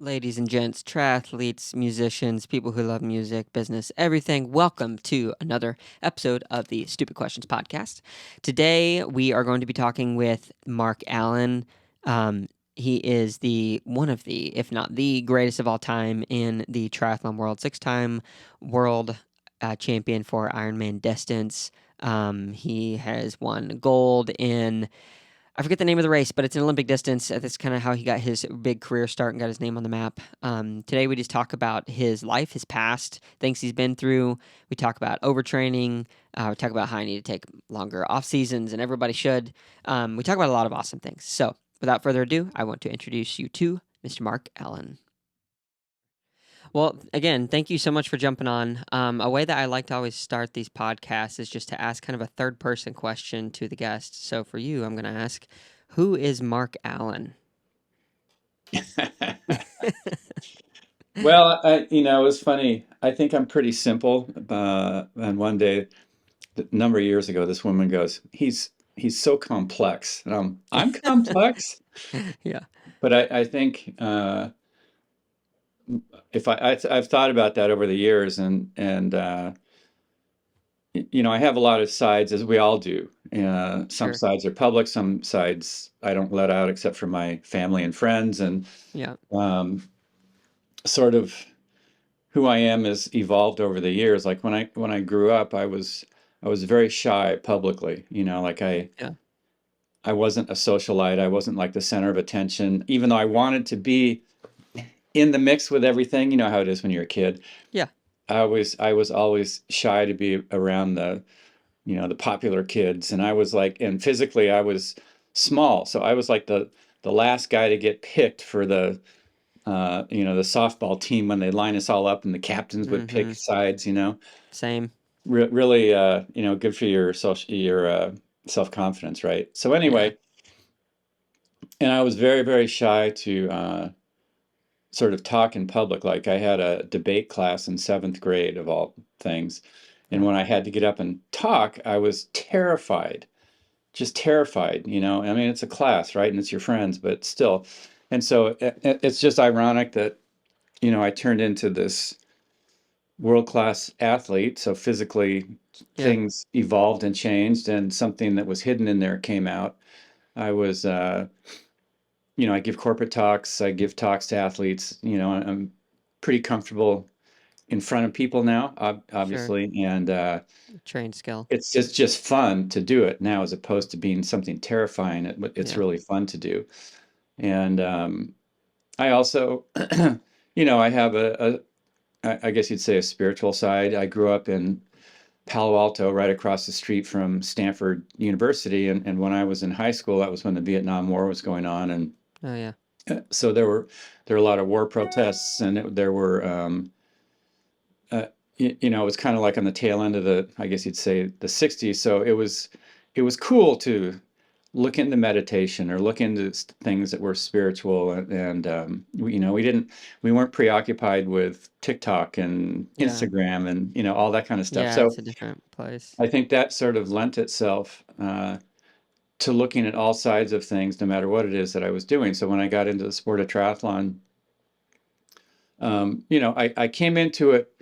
Ladies and gents, triathletes, musicians, people who love music, business, everything, welcome to another episode of the Stupid Questions podcast. Today, we are going to be talking with Mark Allen. Um, he is one of the, if not the greatest of all time in the triathlon world, six-time world champion for Ironman distance. He has won gold in I forget the name of the race, but it's an Olympic distance. That's kind of how he got his big career start and got his name on the map. Today, we just talk about his life, his past, things he's been through. We talk about overtraining. We talk about how I need to take longer off seasons, and everybody should. We talk about a lot of awesome things. So, without further ado, I want to introduce you to Mr. Mark Allen. Well, again, thank you so much for jumping on. A way that I like to always start these podcasts is just to ask kind of a third person question to the guest. So for you, I'm going to ask, who is Mark Allen? Well, it was funny. I think I'm pretty simple. And one day, a number of years ago, this woman goes, "He's so complex." And I'm complex, Yeah, but I think if I've thought about that over the years, and I have a lot of sides, as we all do. Some sure. sides are public, some sides I don't let out except for my family and friends, and Yeah, um, sort of who I am has evolved over the years. Like when I grew up, I was very shy publicly. Like yeah, I wasn't a socialite. I wasn't like the center of attention, even though I wanted to be in the mix with everything. You know how it is when you're a kid. yeah, I was always shy to be around the popular kids, and I was like, and physically I was small, so I was like the last guy to get picked for the softball team when they line us all up and the captains would mm-hmm. pick sides. Same. Really, good for your self-confidence, right? So Yeah, anyway, and I was very, very shy to sort of talk in public. Like I had a debate class in seventh grade of all things. And yeah, when I had to get up and talk, I was terrified, just terrified. I mean, it's a class, right? And it's your friends, but still. And so it's just ironic that, I turned into this world-class athlete. So physically, yeah, things evolved and changed, and something that was hidden in there came out. I was, I give corporate talks, I give talks to athletes. I'm pretty comfortable in front of people now, sure. obviously, and Trained skill. it's just fun to do it now as opposed to being something terrifying. It's Yeah, really fun to do, and I also, I have I guess you'd say a spiritual side. I grew up in Palo Alto, right across the street from Stanford University, and when I was in high school, that was when the Vietnam War was going on, and oh, yeah, so there were a lot of war protests, and there were uh, it was kind of like on the tail end of I guess you'd say the 60s. So it was cool to look into meditation or look into things that were spiritual, and we weren't preoccupied with TikTok and yeah, Instagram and all that kind of stuff. yeah. So It's a different place. I think that sort of lent itself to looking at all sides of things, no matter what it is that I was doing. So when I got into the sport of triathlon, I came into it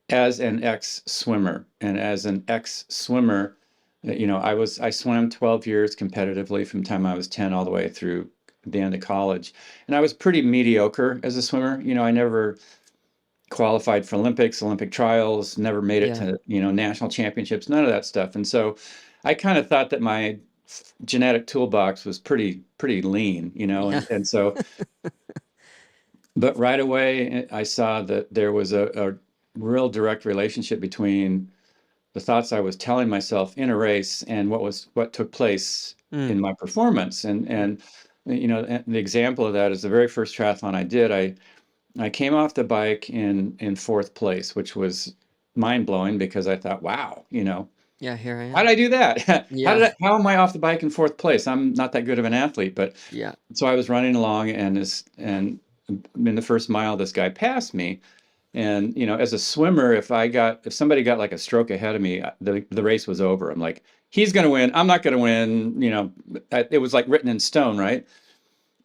as an ex-swimmer, and as an ex-swimmer, I swam 12 years competitively from the time I was 10 all the way through the end of college, and I was pretty mediocre as a swimmer. I never qualified for Olympic trials, never made it Yeah, to national championships, none of that stuff. And so I kind of thought that my genetic toolbox was pretty lean, yeah, and so, but right away I saw that there was a real direct relationship between the thoughts I was telling myself in a race and what took place mm, in my performance. And the example of that is the very first triathlon I did. I came off the bike in fourth place, which was mind blowing because I thought, wow, yeah. Here I how did am. I do that? Yeah, How am I off the bike in fourth place? I'm not that good of an athlete, but yeah, so I was running along, and in the first mile, this guy passed me. And as a swimmer, if somebody got like a stroke ahead of me, the race was over. I'm like, he's going to win. I'm not going to win. It was like written in stone, right?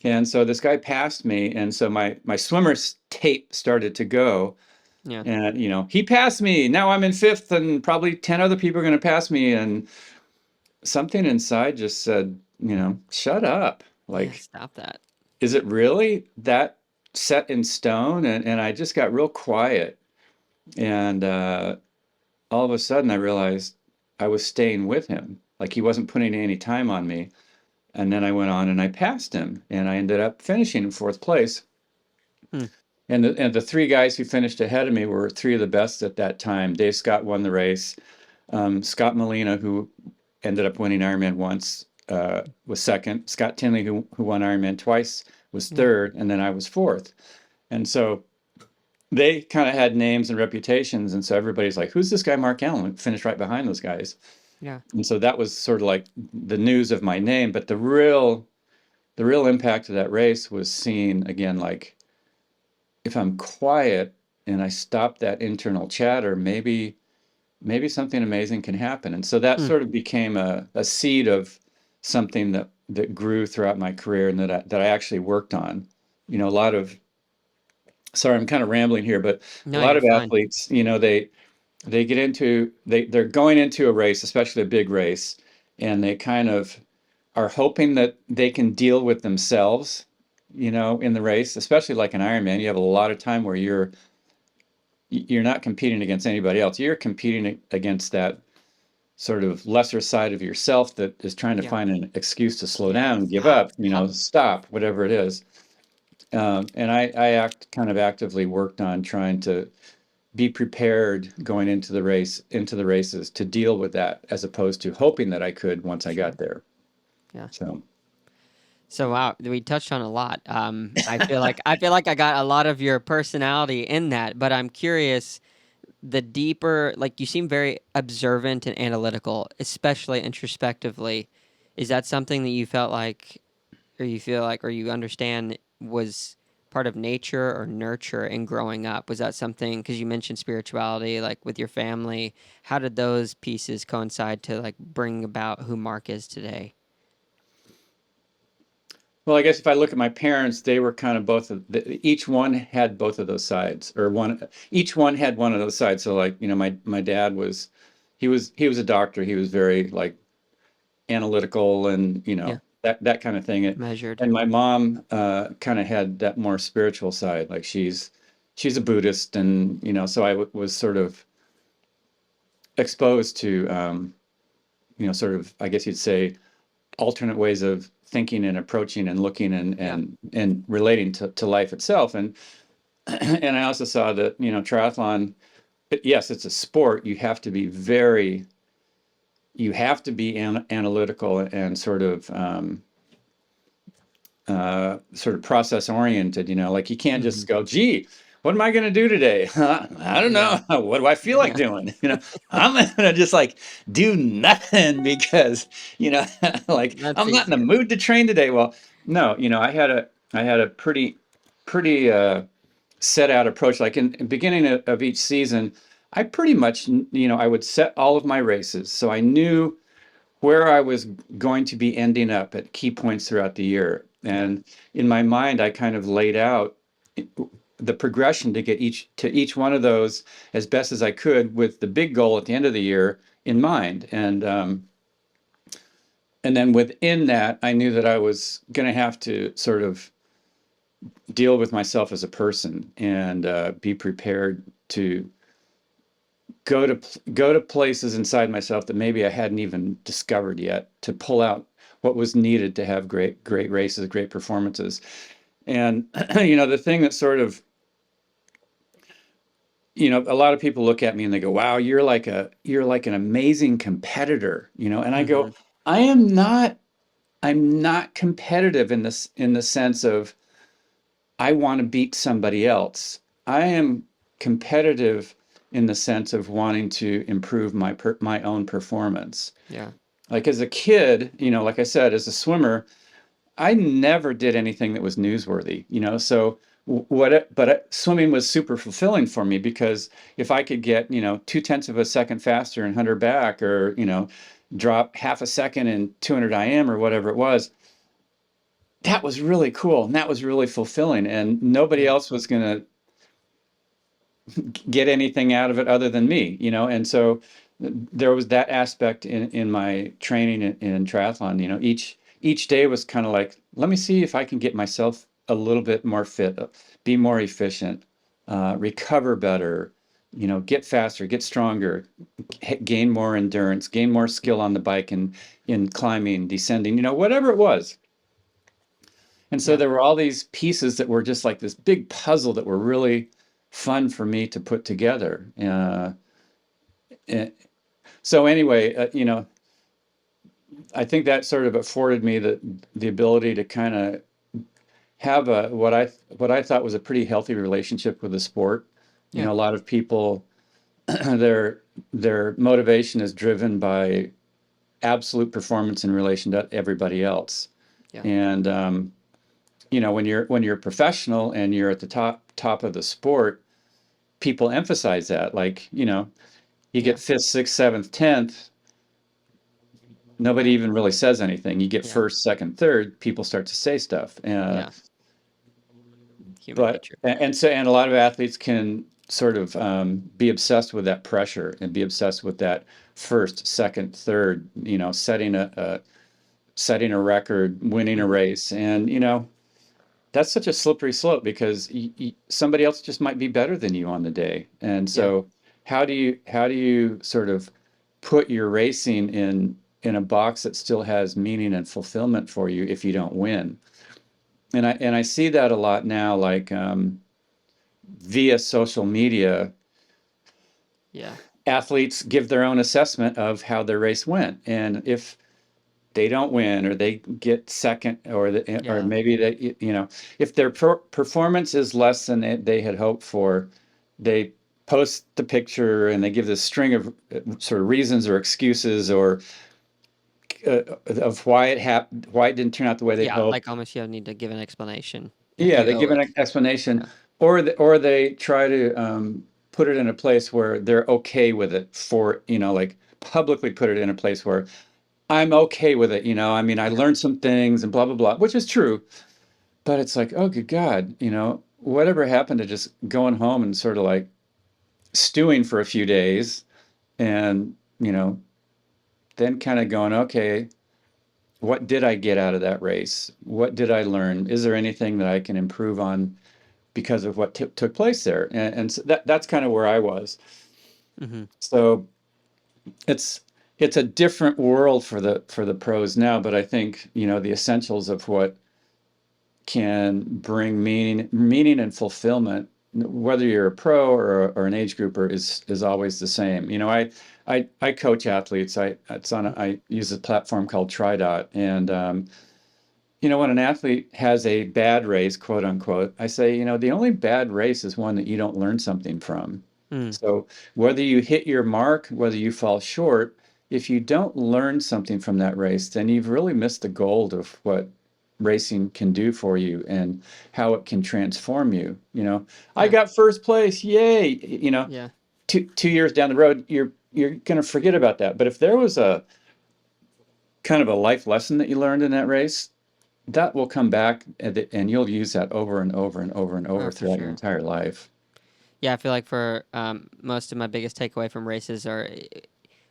And so this guy passed me, and so my swimmer's tape started to go, Yeah. and he passed me. Now I'm in fifth, and probably 10 other people are going to pass me, and something inside just said, shut up. Yeah. Like, Stop that. is it really that set in stone? And I just got real quiet, and all of a sudden I realized I was staying with him. Like he wasn't putting any time on me. And then I went on and I passed him, and I ended up finishing in fourth place. Hmm. And the three guys who finished ahead of me were three of the best at that time. Dave Scott won the race. Scott Molina, who ended up winning Ironman once, was second. Scott Tinley, who won Ironman twice, was Yeah. third, and then I was fourth. And so they kind of had names and reputations, and so everybody's like, "Who's this guy, Mark Allen?" Finished right behind those guys, Yeah. and so that was sort of like the news of my name. But the real impact of that race was seeing again, like if I'm quiet and I stop that internal chatter, maybe something amazing can happen. And so that Hmm. sort of became a seed of something that grew throughout my career and that I actually worked on. A lot of sorry, I'm kind of rambling here, but a No, lot you're of fine. athletes, they're going into a race, especially a big race, and they kind of are hoping that they can deal with themselves, in the race, especially like an Ironman. You have a lot of time where you're not competing against anybody else. You're competing against that sort of lesser side of yourself that is trying to Yeah. find an excuse to slow Yeah. down, give Stop. up, Stop. stop, whatever it is. And I kind of actively worked on trying to be prepared going into the races to deal with that, as opposed to hoping that I could once I got Sure. there. Yeah. So, So wow, we touched on a lot. I feel like I got a lot of your personality in that, but I'm curious. The deeper, like you seem very observant and analytical, especially introspectively. Is that something that you felt like, or you feel like, or you understand was part of nature or nurture in growing up? Was that something, because you mentioned spirituality, like with your family, how did those pieces coincide to like bring about who Mark is today? well, I guess if I look at my parents, they were kind of each one had both of those sides, or each one had one of those sides. So like, my dad he was a doctor. He was very like analytical and Yeah, that kind of thing. measured. And my mom kind of had that more spiritual side. Like she's a Buddhist, and so was sort of exposed to sort of, I guess you'd say, alternate ways of thinking and approaching and looking and Yeah, relating to life itself. And and I also saw that triathlon. Yes, it's a sport. You have to be analytical and sort of process oriented. Like you can't hmm, just go, gee, what am I going to do today? I don't yeah, know. What do I feel like yeah. doing? I'm going to just like do nothing because, like That's I'm not in the easier. mood to train today. Well, no, I had a pretty set out approach. Like in the beginning of each season, I pretty much, I would set all of my races. So I knew where I was going to be ending up at key points throughout the year. Yeah, And in my mind, I kind of laid out the progression to get each one of those as best as I could, with the big goal at the end of the year in mind. And then within that, I knew that I was going to have to sort of deal with myself as a person and be prepared to go to places inside myself that maybe I hadn't even discovered yet, to pull out what was needed to have great races, great performances. And the thing that sort of, a lot of people look at me and they go, "Wow, you're like an amazing competitor," and I hmm, go, "I am not. I'm not competitive in the sense of I want to beat somebody else. I am competitive in the sense of wanting to improve my own performance." yeah, Like as a kid, like I said, as a swimmer, I never did anything that was newsworthy, so swimming was super fulfilling for me, because if I could get, 2/10 of a second faster in 100 back, or, drop half a second in 200 IM or whatever it was, that was really cool and that was really fulfilling. And nobody Yeah. else was going to get anything out of it other than me, And so there was that aspect in my training in triathlon. Each day was kind of like, let me see if I can get myself a little bit more fit, be more efficient, recover better, get faster, get stronger, gain more endurance, gain more skill on the bike and in climbing, descending, whatever it was. And so Yeah. there were all these pieces that were just like this big puzzle that were really fun for me to put together. Eh, so anyway, I think that sort of afforded me the ability to kind of have a what I thought was a pretty healthy relationship with the sport. Yeah. A lot of people their their motivation is driven by absolute performance in relation to everybody else. Yeah. And when you're a professional and you're at the top of the sport, people emphasize that. Like, you Yeah. get fifth, sixth, seventh, 10th, nobody Right. even really says anything. You get Yeah. first, second, third, people start to say stuff. Yeah. Human But nature. and a lot of athletes can sort of be obsessed with that pressure and be obsessed with that first, second, third, setting a record, winning a Hmm. race. And that's such a slippery slope because somebody else just might be better than you on the day. And Yeah. so how do you sort of put your racing in a box that still has meaning and fulfillment for you if you don't win? And I see that a lot now, like via social media, Yeah. athletes give their own assessment of how their race went. And if they don't win or they get second or Yeah. maybe they if their performance is less than they had hoped for, they post the picture and they give this string of sort of reasons or excuses or of why it didn't turn out the way they'd Yeah. hoped. Like almost you need to give an explanation if Yeah, you they owe give an it. explanation, Yeah. or they try to put it in a place where they're okay with it, for like publicly put it in a place where I'm okay with it. I mean, I Yeah. learned some things and blah, blah, blah, which is true. But it's like, oh, good God, whatever happened to just going home and sort of like stewing for a few days and, then kind of going, okay, what did I get out of that race? What did I learn? Is there anything that I can improve on because of what took place there? And so that's kind of where I was. Hmm. So it's it's a different world for the pros now, but I think, the essentials of what can bring meaning and fulfillment, whether you're a pro or an age grouper, is always the same. I coach athletes. I use a platform called TriDot, and when an athlete has a bad race, quote unquote, I say, the only bad race is one that you don't learn something from. Mm. So whether you hit your mark, whether you fall short, if you don't learn something from that race, then you've really missed the gold of what racing can do for you and how it can transform you. I Yeah. got first place, yay! Yeah. 2 years down the road, you're going to forget about that. But if there was a kind of a life lesson that you learned in that race, that will come back and you'll use that over and over and over and Oh, over for throughout your sure. entire life. Yeah, I feel like for most of my biggest takeaway from races are,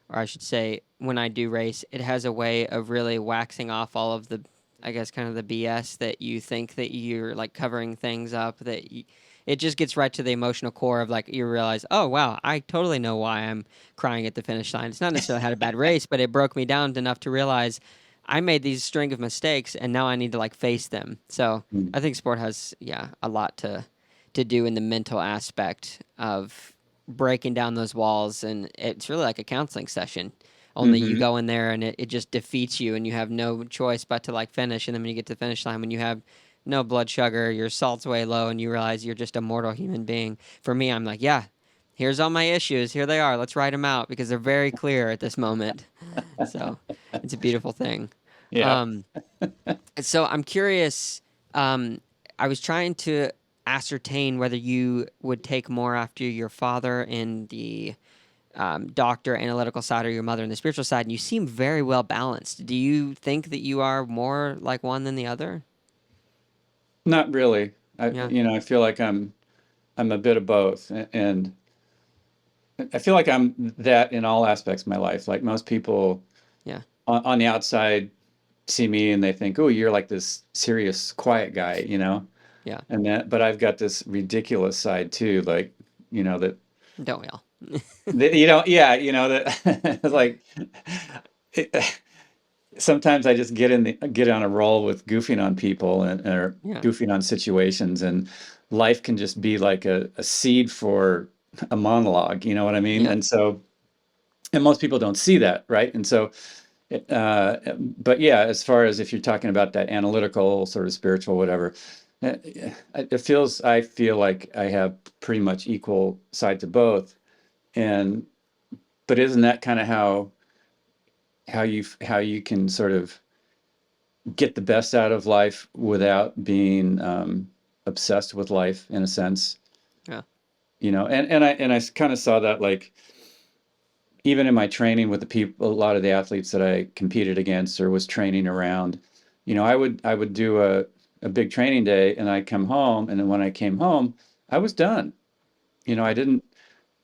or I should say, when I do race, it has a way of really waxing off all of the, I guess, kind of the BS that you think that you're like covering things up. It just gets right to the emotional core of like you realize, oh wow, I totally know why I'm crying at the finish line. It's not necessarily had a bad race, but it broke me down enough to realize I made these string of mistakes, and now I need to like face them. So Mm. I think sport has a lot to do in the mental aspect of breaking down those walls, and it's really like a counseling session, only you Mm-hmm. go in there and it just defeats you and you have no choice but to like finish. And then when you get to the finish line, when you have no blood sugar, your salt's way low, and you realize you're just a mortal human being. For me, I'm like, yeah, here's all my issues, here they are, let's write them out because they're very clear at this moment. So it's a beautiful thing. Yeah. um, so I'm curious. Um, I was trying to ascertain whether you would take more after your father in the doctor analytical side or your mother in the spiritual side, and you seem very well balanced. Do you think that you are more like one than the other? Not really. Yeah, I feel like I'm a bit of both, and I feel like I'm that in all aspects of my life. Like most people yeah, on the outside see me and they think, "Oh, you're like this serious, quiet guy," you know? yeah. And but I've got this ridiculous side too, like, that, Don't we all? yeah, that like it, sometimes I just get on a roll with goofing on people and or Yeah, goofing on situations, and life can just be like a seed for a monologue, you know what I mean? yeah. And most people don't see that, right? And so but yeah, as far as if you're talking about that analytical sort of spiritual whatever, I feel like I have pretty much equal side to both. And but isn't that kind of how you can sort of get the best out of life without being obsessed with life in a sense, Yeah, and I kind of saw that like even in my training with the people, a lot of the athletes that I competed against or was training around, I would do a big training day and I'd come home, and then when I came home, I was done. I didn't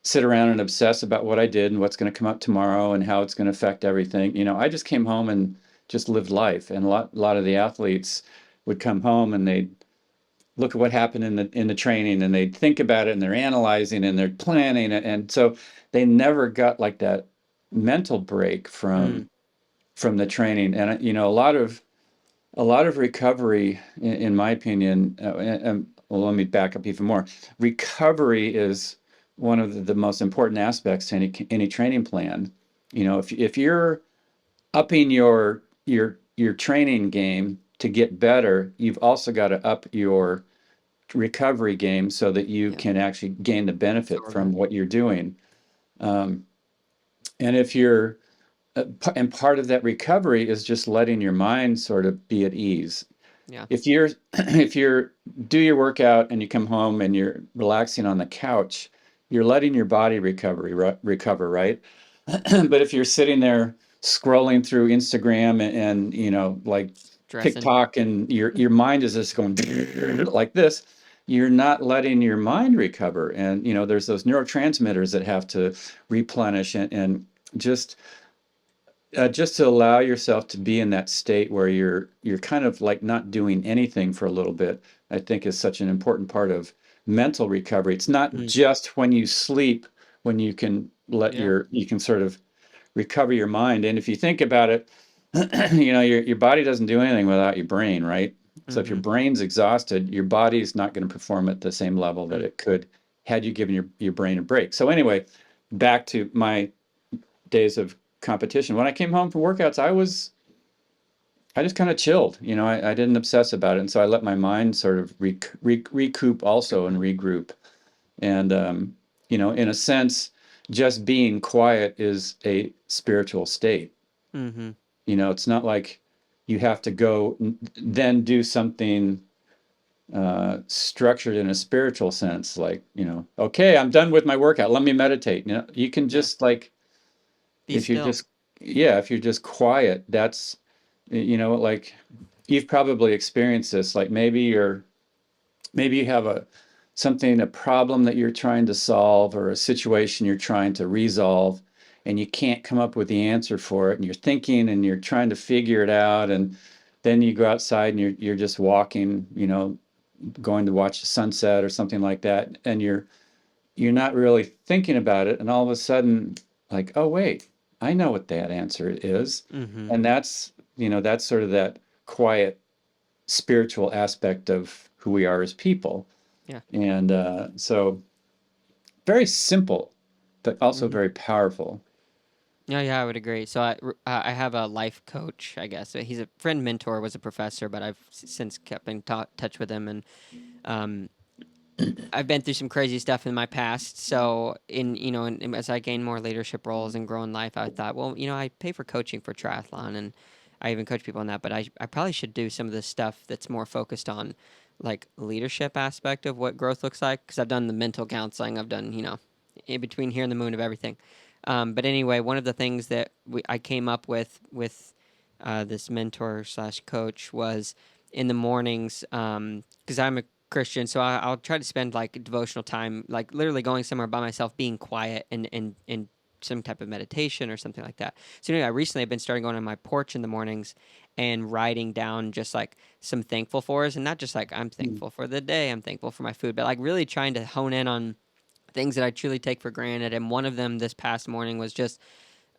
sit around and obsess about what I did and what's going to come up tomorrow and how it's going to affect everything. I just came home and just lived life. And a lot of the athletes would come home and they'd look at what happened in the training, and they think about it, and they're analyzing and they're planning it, and so they never got like that mental break mm, from the training. And a lot of recovery, in my opinion, well, let me back up even more. Recovery is one of the most important aspects to any training plan. If you're upping your training game to get better, you've also got to up your recovery game so that you yeah. can actually gain the benefit Absorb it. from what you're doing. Um, and if you're and part of that recovery is just letting your mind sort of be at ease. Yeah. If you're do your workout and you come home and you're relaxing on the couch, you're letting your body recover, right? But if you're sitting there scrolling through Instagram and like Dressing. TikTok, and your mind is just going like this, you're not letting your mind recover. And there's those neurotransmitters that have to replenish, and just to allow yourself to be in that state where you're kind of like not doing anything for a little bit, I think is such an important part of mental recovery. It's not Mm, just when you sleep when yeah. you can sort of recover your mind. And if you think about it, your body doesn't do anything without your brain, right? So if your Mm-hmm. brain's exhausted, your body's not going to perform at the same level that Mm, it could had you given your brain a break. So anyway, back to my days of competition. When I came home from workouts, I just kind of chilled. I didn't obsess about it, and so I let my mind sort of recoup also and regroup. And in a sense, just being quiet is a spiritual state. mm-hmm. It's not like you have to go then do something structured in a spiritual sense, like okay, I'm done with my workout. Let me meditate. You can Yeah. just like Be if you're still. just yeah, if you're just quiet, that's like you've probably experienced this. Like maybe you have a problem that you're trying to solve, or a situation you're trying to resolve, and you can't come up with the answer for it, and you're thinking and you're trying to figure it out, and then you go outside and you're just walking, going to watch the sunset or something like that, and you're not really thinking about it, and all of a sudden, like, oh wait, I know what that answer is. Mm-hmm. And that's sort of that quiet spiritual aspect of who we are as people. Yeah. And so very simple, but also Mm-hmm. very powerful. Yeah, yeah, I would agree. So I have a life coach, I guess. He's a friend mentor, was a professor, but I've since kept in touch with him, and um, I've been through some crazy stuff in my past. So as I gain more leadership roles and grow in life, I thought, well, I pay for coaching for triathlon, and I even coach people on that. But I probably should do some of this stuff that's more focused on like leadership aspect of what growth looks like. Because I've done the mental counseling, I've done in between here and the moon of everything. But anyway, one of the things that I came up with this mentor slash coach was in the mornings, because I'm a Christian, so I'll try to spend like devotional time, like literally going somewhere by myself, being quiet and some type of meditation or something like that. So anyway, I recently have been starting going on my porch in the mornings and writing down just like some thankful fors, and not just like I'm Mm. thankful for the day, I'm thankful for my food, but like really trying to hone in on things that I truly take for granted. And one of them this past morning was just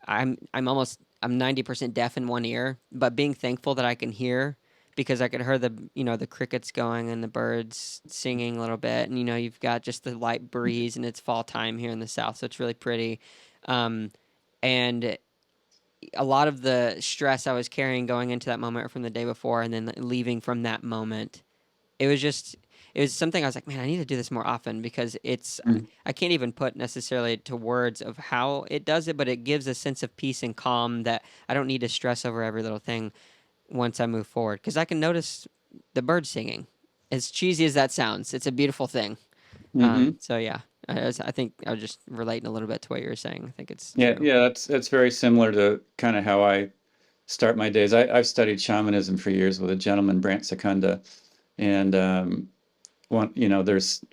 I'm 90% deaf in one ear, but being thankful that I can hear because I could hear the crickets going and the birds singing a little bit, and you've got just the light breeze, and it's fall time here in the south, so it's really pretty. Um, and a lot of the stress I was carrying going into that moment from the day before, and then leaving from that moment, it was just it was something I was like, man, I need to do this more often because Mm. I can't even put necessarily to words of how it does it, but it gives a sense of peace and calm that I don't need to stress over every little thing once I move forward because I can notice the birds singing. As cheesy as that sounds, it's a beautiful thing. Hmm. So yeah, I think I was just relating a little bit to what you were saying. I think it's Yeah, true. yeah, that's very similar to kind of how I start my days. I've studied shamanism for years with a gentleman, Brant Secunda, and there's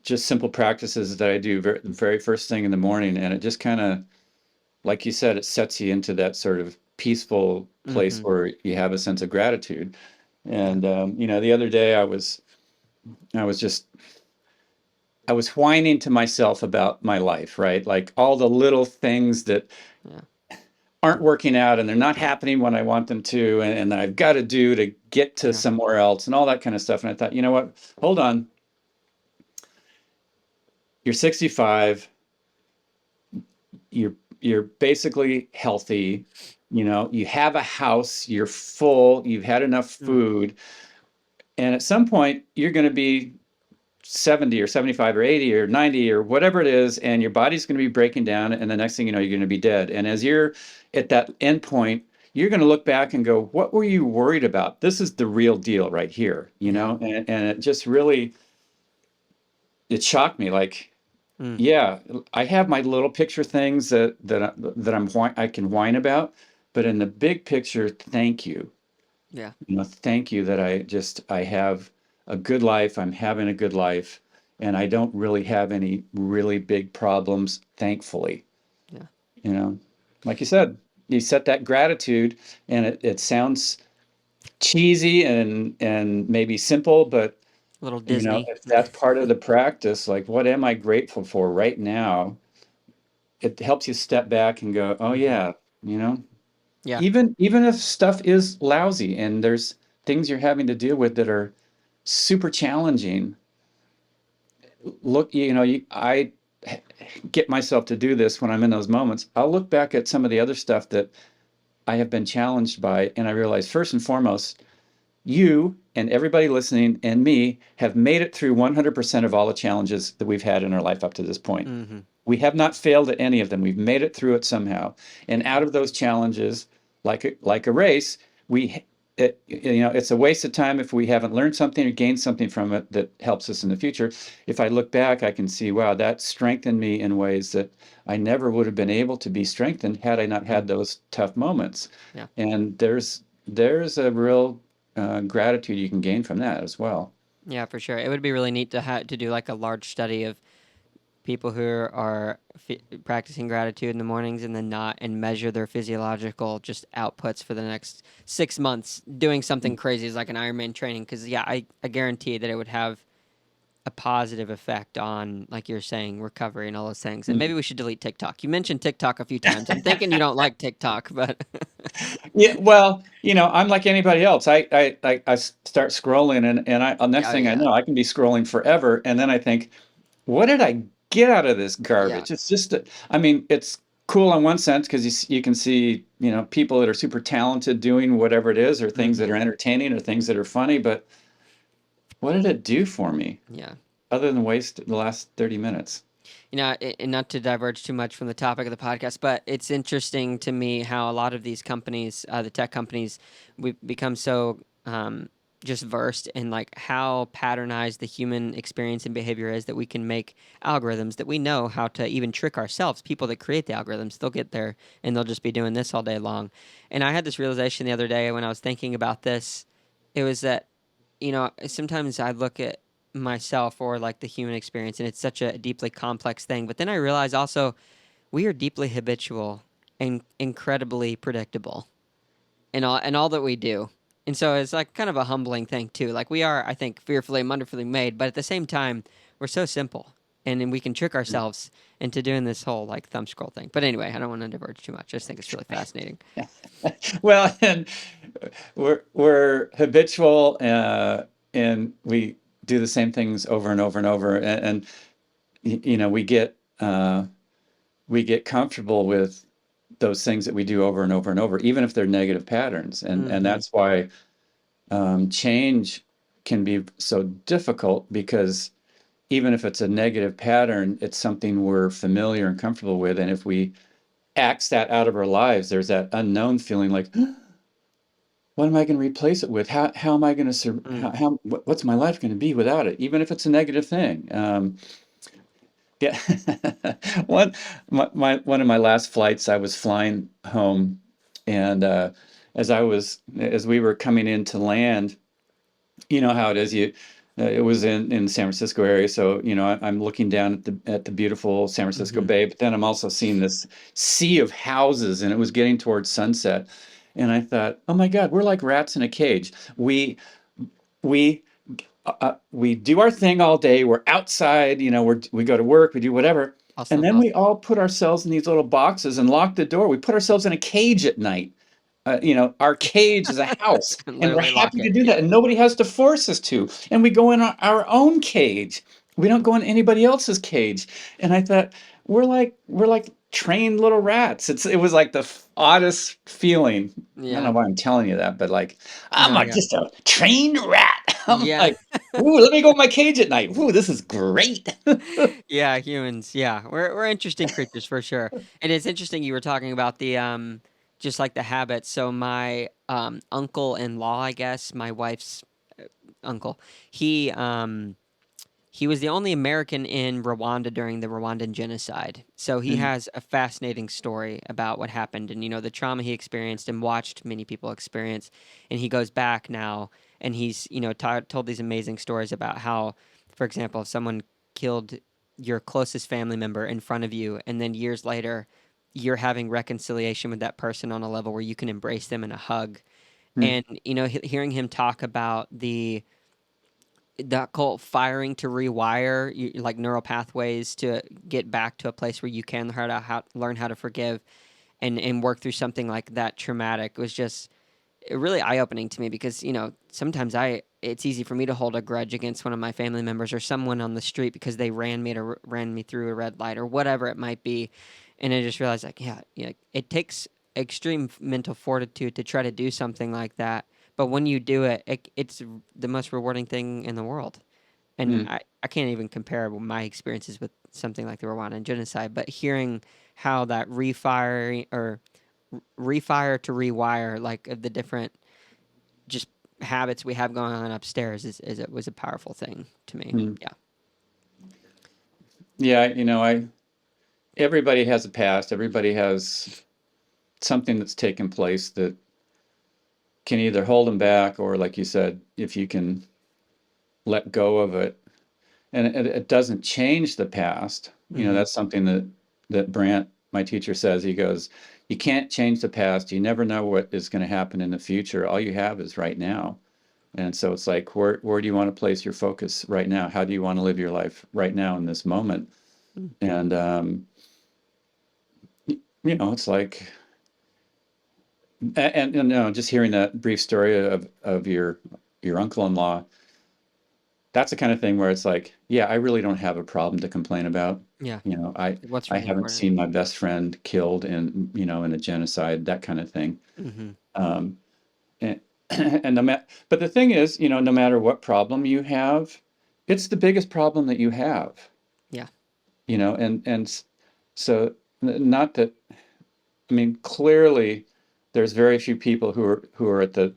just simple practices that I do the very first thing in the morning, and it just kind of, like you said, it sets you into that sort of peaceful place Mm-hmm. where you have a sense of gratitude. Yeah. And the other day I was just I was whining to myself about my life, right? Like all the little things that Yeah. aren't working out and they're not happening when I want them to, and that I've got to do to get to Yeah. somewhere else and all that kind of stuff. And I thought, you know what? Hold on. You're 65. You're basically healthy. You have a house. You're full. You've had enough Mm. food, and at some point, you're going to be 70 or 75 or 80 or 90 or whatever it is, and your body's going to be breaking down, and the next thing you know, you're going to be dead. And as you're at that end point, you're going to look back and go, what were you worried about? This is the real deal right here, Yeah. and it just really, it shocked me. Like, Mm. yeah, I have my little picture things I can whine about, but in the big picture, thank you. Yeah. Thank you that I have a good life. I'm having a good life, and I don't really have any really big problems, thankfully. Yeah. You know, like you said, you set that gratitude, and it sounds cheesy and maybe simple, but A little Disney. if that's part of the practice, like what am I grateful for right now? It helps you step back and go, oh Mm-hmm. yeah, you know, Yeah. even if stuff is lousy and there's things you're having to deal with that are super challenging. Look, I get myself to do this when I'm in those moments. I'll look back at some of the other stuff that I have been challenged by, and I realize first and foremost, you and everybody listening and me have made it through 100% of all the challenges that we've had in our life up to this point. Mm-hmm. We have not failed at any of them. We've made it through it somehow. And Yeah. out of those challenges, like a race, it's a waste of time if we haven't learned something or gained something from it that helps us in the future. If I look back, I can see, wow, that strengthened me in ways that I never would have been able to be strengthened had I not Mm. had those tough moments. Yeah. And there's a real gratitude you can gain from that as well. Yeah, for sure. It would be really neat to do like a large study of people who are practicing gratitude in the mornings and then not, and measure their physiological just outputs for the next 6 months doing something crazy as like an Ironman training. Because yeah, I guarantee that it would have a positive effect on, like you're saying, recovery and all those things. And maybe we should delete TikTok. You mentioned TikTok a few times. I'm thinking you don't like TikTok, but Yeah, well, I'm like anybody else. I start scrolling, and next yeah, thing I yeah, know, I can be scrolling forever, and then I think, what did I get out of this yeah. garbage? It's just, I mean, it's cool in one sense because you can see, people that are super talented doing whatever it is, or things that Mm-hmm. are entertaining, or things that are funny. But what did it do for me Yeah. other than waste the last 30 minutes? And not to diverge too much from the topic of the podcast, but it's interesting to me how a lot of these companies, the tech companies, we've become so just versed in like how patternized the human experience and behavior is that we can make algorithms that we know how to even trick ourselves. People that create the algorithms, they'll get there and they'll just be doing this all day long. And I had this realization the other day when I was thinking about this. it was that, sometimes I look at myself or like the human experience, and it's such a deeply complex thing. But then I realize also we are deeply habitual and incredibly predictable in all that we do. And so it's like kind of a humbling thing too. Like we are, I think, fearfully and wonderfully made, but at the same time, we're so simple. And then we can trick ourselves into doing this whole like thumb scroll thing. But anyway, I don't want to diverge too much. I just think it's really fascinating. Well, and we're habitual, and we do the same things over and over and over, and we get comfortable with those things that we do over and over and over, even if they're negative patterns, and Hmm. that's why change can be so difficult, because even if it's a negative pattern, it's something we're familiar and comfortable with, and if we axe that out of our lives, there's that unknown feeling like, what am I going to replace it with? How am I going to Mm. what's my life going to be without it? Even if it's a negative thing. Yeah. one one of my last flights, I was flying home, and as we were coming in to land, you know how it is. It was in San Francisco area, so I'm looking down at the beautiful San Francisco Hmm. Bay, but then I'm also seeing this sea of houses, and it was getting towards sunset, and I thought, oh my God, we're like rats in a cage. We we do our thing all day. We're outside, we go to work, we do whatever, Also and love then both. we all put ourselves in these little boxes and lock the door. We put ourselves in a cage at night. Our cage is a house, and we're Literally lock happy to it. do Yeah. that, and nobody has to force us to. And we go in our own cage. We don't go in anybody else's cage. And I thought, we're like trained little rats. It was like the oddest feeling. I don't know Yeah. why I'm telling you that, but like, I'm No, like yeah. just a trained rat. I'm Yeah. like, ooh, let me go in my cage at night. Ooh, this is great. Yeah, humans. Yeah, we're interesting creatures for sure. And it's interesting you were talking about the just like the habits. So my uncle-in-law, I guess, my wife's uncle, he um he was the only American in Rwanda during the Rwandan genocide. So he Mm, has a fascinating story about what happened and the trauma he experienced and watched many people experience. And he goes back now and he's told these amazing stories about how, for example, if someone killed your closest family member in front of you, and then years later you're having reconciliation with that person on a level where you can embrace them in a hug. mm, And hearing him talk about that called firing to rewire like neural pathways to get back to a place where you can learn how to forgive and work through something like that traumatic was just really eye-opening to me because sometimes I it's easy for me to hold a grudge against one of my family members or someone on the street because they ran me through a red light or whatever it might be. And I just realized like yeah, it takes extreme mental fortitude to try to do something like that, but when you do it's the most rewarding thing in the world. And mm, I can't even compare my experiences with something like the Rwandan genocide, but hearing how that refire to rewire, like of the different just habits we have going on upstairs, is it was a powerful thing to me. mm. Yeah. Yeah, everybody has a past. Everybody has something that's taken place that can either hold them back, or, like you said, if you can let go of it, and it doesn't change the past. Hmm. That's something that Brant, my teacher, says. He goes, you can't change the past. You never know what is going to happen in the future. All you have is right now. And so it's like, where do you want to place your focus right now? How do you want to live your life right now in this moment? And it's like, and just hearing that brief story of your uncle-in-law, that's the kind of thing where it's like, yeah, I really don't have a problem to complain about. Yeah. You know, I What's I really haven't important. seen my best friend killed in a genocide, that kind of thing. Hmm. Um, and, and but the thing is, no matter what problem you have, it's the biggest problem that you have. Yeah. So not that, I mean, clearly there's very few people who are at the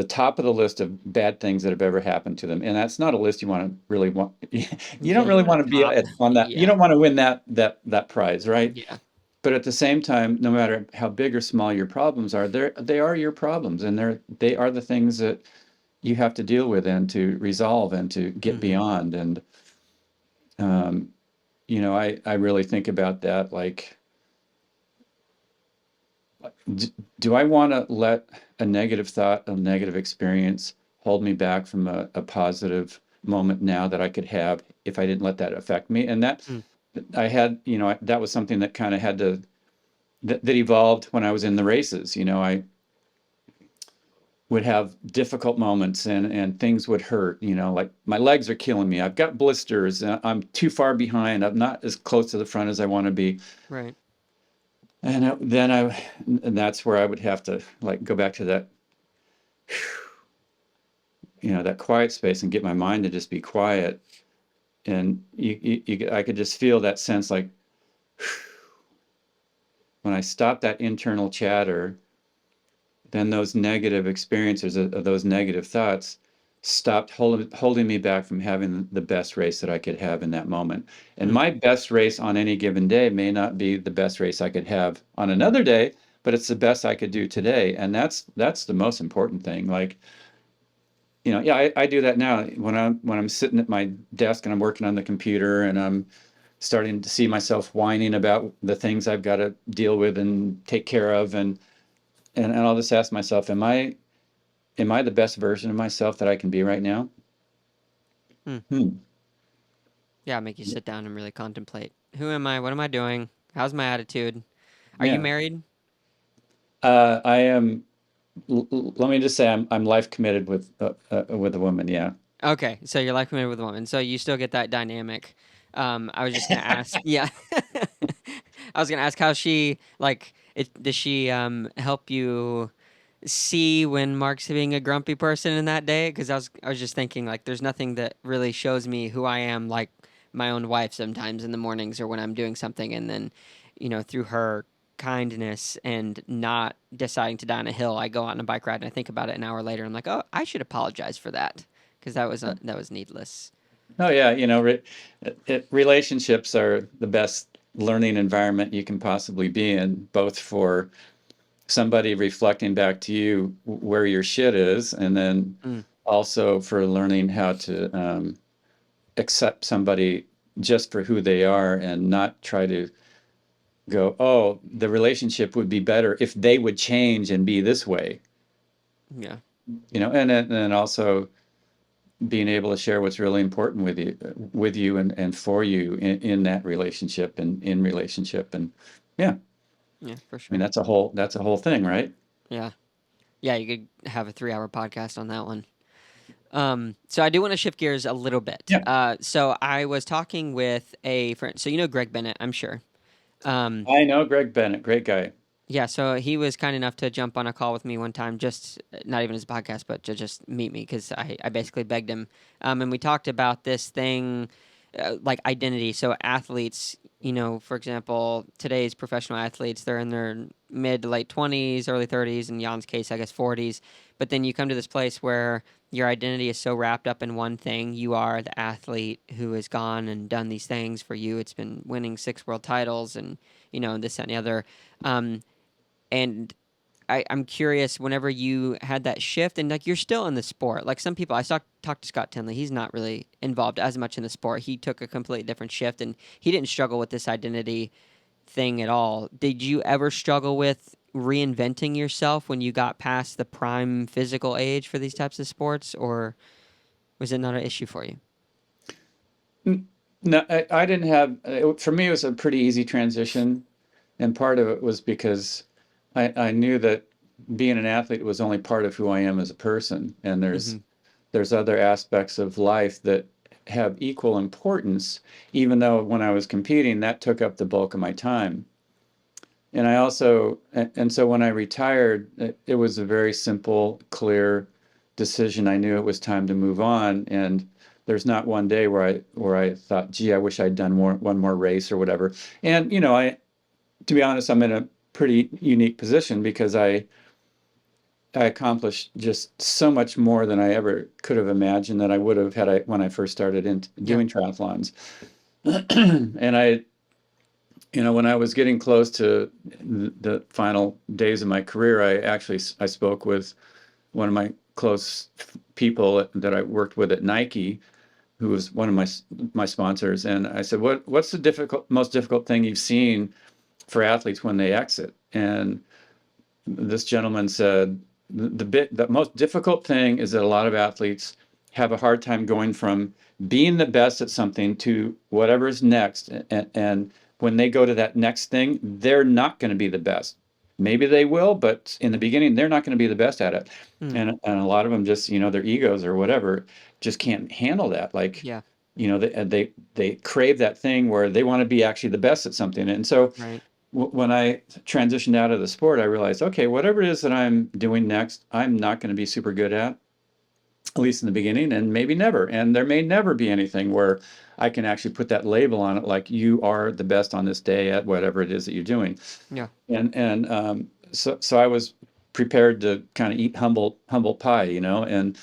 top of the list of bad things that have ever happened to them, and that's not a list you want to really want. You Yeah, don't you really want want to to be top. on that. You Yeah. don't want to win that prize, right? Yeah. But at the same time, no matter how big or small your problems are, they are your problems, and they are the things that you have to deal with and to resolve and to get Mm-hmm. beyond. And um, I really think about that. Like, do I want to let a negative thought, a negative experience hold me back from a positive moment now that I could have if I didn't let that affect me? And that Mm. I had, that was something that kind of had to, that evolved when I was in the races. I would have difficult moments and things would hurt, like my legs are killing me. I've got blisters. I'm too far behind. I'm not as close to the front as I want to be. Right. And that's where I would have to like go back to that, that quiet space and get my mind to just be quiet. And I could just feel that sense like when I stop that internal chatter, then those negative experiences, those negative thoughts stopped holding me back from having the best race that I could have in that moment. And Mm. my best race on any given day may not be the best race I could have on another day, but it's the best I could do today. And that's the most important thing. Like, yeah, I do that now when I'm sitting at my desk and I'm working on the computer and I'm starting to see myself whining about the things I've got to deal with and take care of, and I'll just ask myself, am I the best version of myself that I can be right now? Mm. Hmm. Yeah, make you sit down and really contemplate. Who am I? What am I doing? How's my attitude? Are you Yeah. married? I am. Let me just say, I'm life committed with a woman. Yeah. Okay, so you're like married with a woman, so you still get that dynamic. I was just gonna ask, yeah, I was gonna ask how she like it. Does she help you see when Mark's being a grumpy person in that day? Because I was just thinking like there's nothing that really shows me who I am like my own wife sometimes in the mornings or when I'm doing something, and then through her kindness and not deciding to die on a hill, I go out on a bike ride and I think about it an hour later. I'm like, oh, I should apologize for that because that was needless. Oh yeah. Relationships are the best learning environment you can possibly be in, both for somebody reflecting back to you where your shit is, and then Mm, also for learning how to accept somebody just for who they are and not try to go, oh, the relationship would be better if they would change and be this way, yeah, and then also being able to share what's really important with you and for you in that relationship and in relationship. And yeah, I yeah, for mean, sure. that's a whole thing, right? Yeah, yeah, you could have a 3-hour podcast on that one. So I do want to shift gears a little bit. Yeah. So I was talking with a friend. So you know Greg Bennett, I'm sure. Um, I know Greg Bennett, great guy. Yeah, so he was kind enough to jump on a call with me one time, just not even his podcast, but to just meet me because I basically begged him. And we talked about this thing like identity. So, athletes, for example, today's professional athletes, they're in their mid to late 20s, early 30s, in Jan's case, I guess 40s. But then you come to this place where your identity is so wrapped up in one thing. You are the athlete who has gone and done these things for you. It's been winning 6 world titles and, this, that, and the other. Um, and I'm curious whenever you had that shift and like you're still in the sport. Like some people, talked to Scott Tinley. He's not really involved as much in the sport. He took a completely different shift and he didn't struggle with this identity thing at all. Did you ever struggle with reinventing yourself when you got past the prime physical age for these types of sports, or was it not an issue for you? No, I didn't have, for me, it was a pretty easy transition. And part of it was because I knew that being an athlete was only part of who I am as a person. And Mm-hmm. there's other aspects of life that have equal importance, even though when I was competing, that took up the bulk of my time. And so when I retired, it was a very simple, clear decision. I knew it was time to move on. And there's not one day where I thought, gee, I wish I'd done one more race or whatever. And, to be honest, I'm in a pretty unique position because I accomplished just so much more than I ever could have imagined that I would have had when I first started in Yeah. doing triathlons. And when I was getting close to the final days of my career, I spoke with one of my close people that I worked with at Nike, who was one of my sponsors, and I said, what's the most difficult thing you've seen for athletes when they exit? And this gentleman said the most difficult thing is that a lot of athletes have a hard time going from being the best at something to whatever is next, and when they go to that next thing, they're not going to be the best. Maybe they will, but in the beginning, they're not going to be the best at it. Mm. And a lot of them just, their egos or whatever just can't handle that. Like, Yeah. they crave that thing where they want to be actually the best at something. And so Right. when I transitioned out of the sport, I realized, okay, whatever it is that I'm doing next, I'm not going to be super good at least in the beginning, and maybe never. And there may never be anything where I can actually put that label on it, like you are the best on this day at whatever it is that you're doing. Yeah. So I was prepared to kind of eat humble pie, and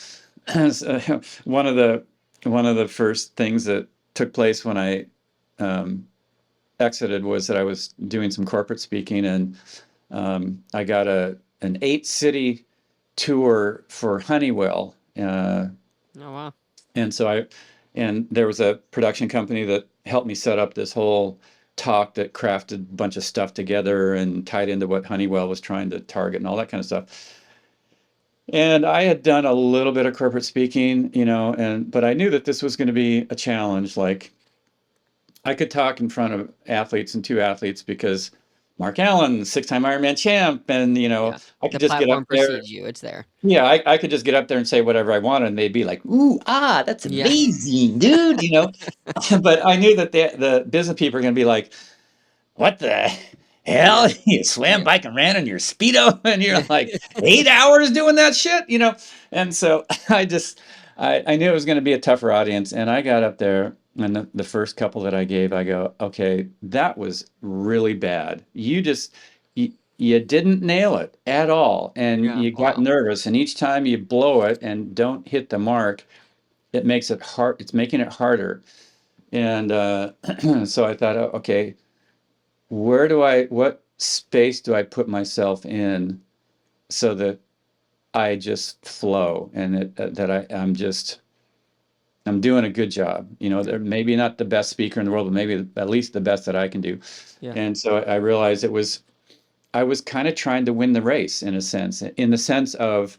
so one of the first things that took place when I um, exited was that I was doing some corporate speaking, and I got an 8 city tour for Honeywell, Oh wow. and so and there was a production company that helped me set up this whole talk that crafted a bunch of stuff together and tied into what Honeywell was trying to target and all that kind of stuff. And I had done a little bit of corporate speaking, but I knew that this was going to be a challenge. Like, I could talk in front of athletes and two athletes because Mark Allen, 6-time Ironman champ, and Yeah. I could The just get up platform there. precedes you. It's there. Yeah, I could just get up there and say whatever I wanted, and they'd be like, "Ooh, that's Yeah. amazing, dude," But I knew that the business people are going to be like, "What the hell? Yeah. You swam, Yeah. bike, and ran in your Speedo, and you're like 8 hours doing that shit?" And so I knew it was going to be a tougher audience, and I got up there, and the first couple that I gave, I go, "Okay, that was really bad. You didn't nail it at all, and Yeah. you got Wow. nervous, and each time you blow it and don't hit the mark, it makes it hard. It's making it harder." And so I thought, okay, what space do I put myself in so that I just flow, and that I'm doing a good job. Yeah. They're maybe not the best speaker in the world, but maybe at least the best that I can do. Yeah. And so I realized I was kind of trying to win the race in a sense, in the sense of,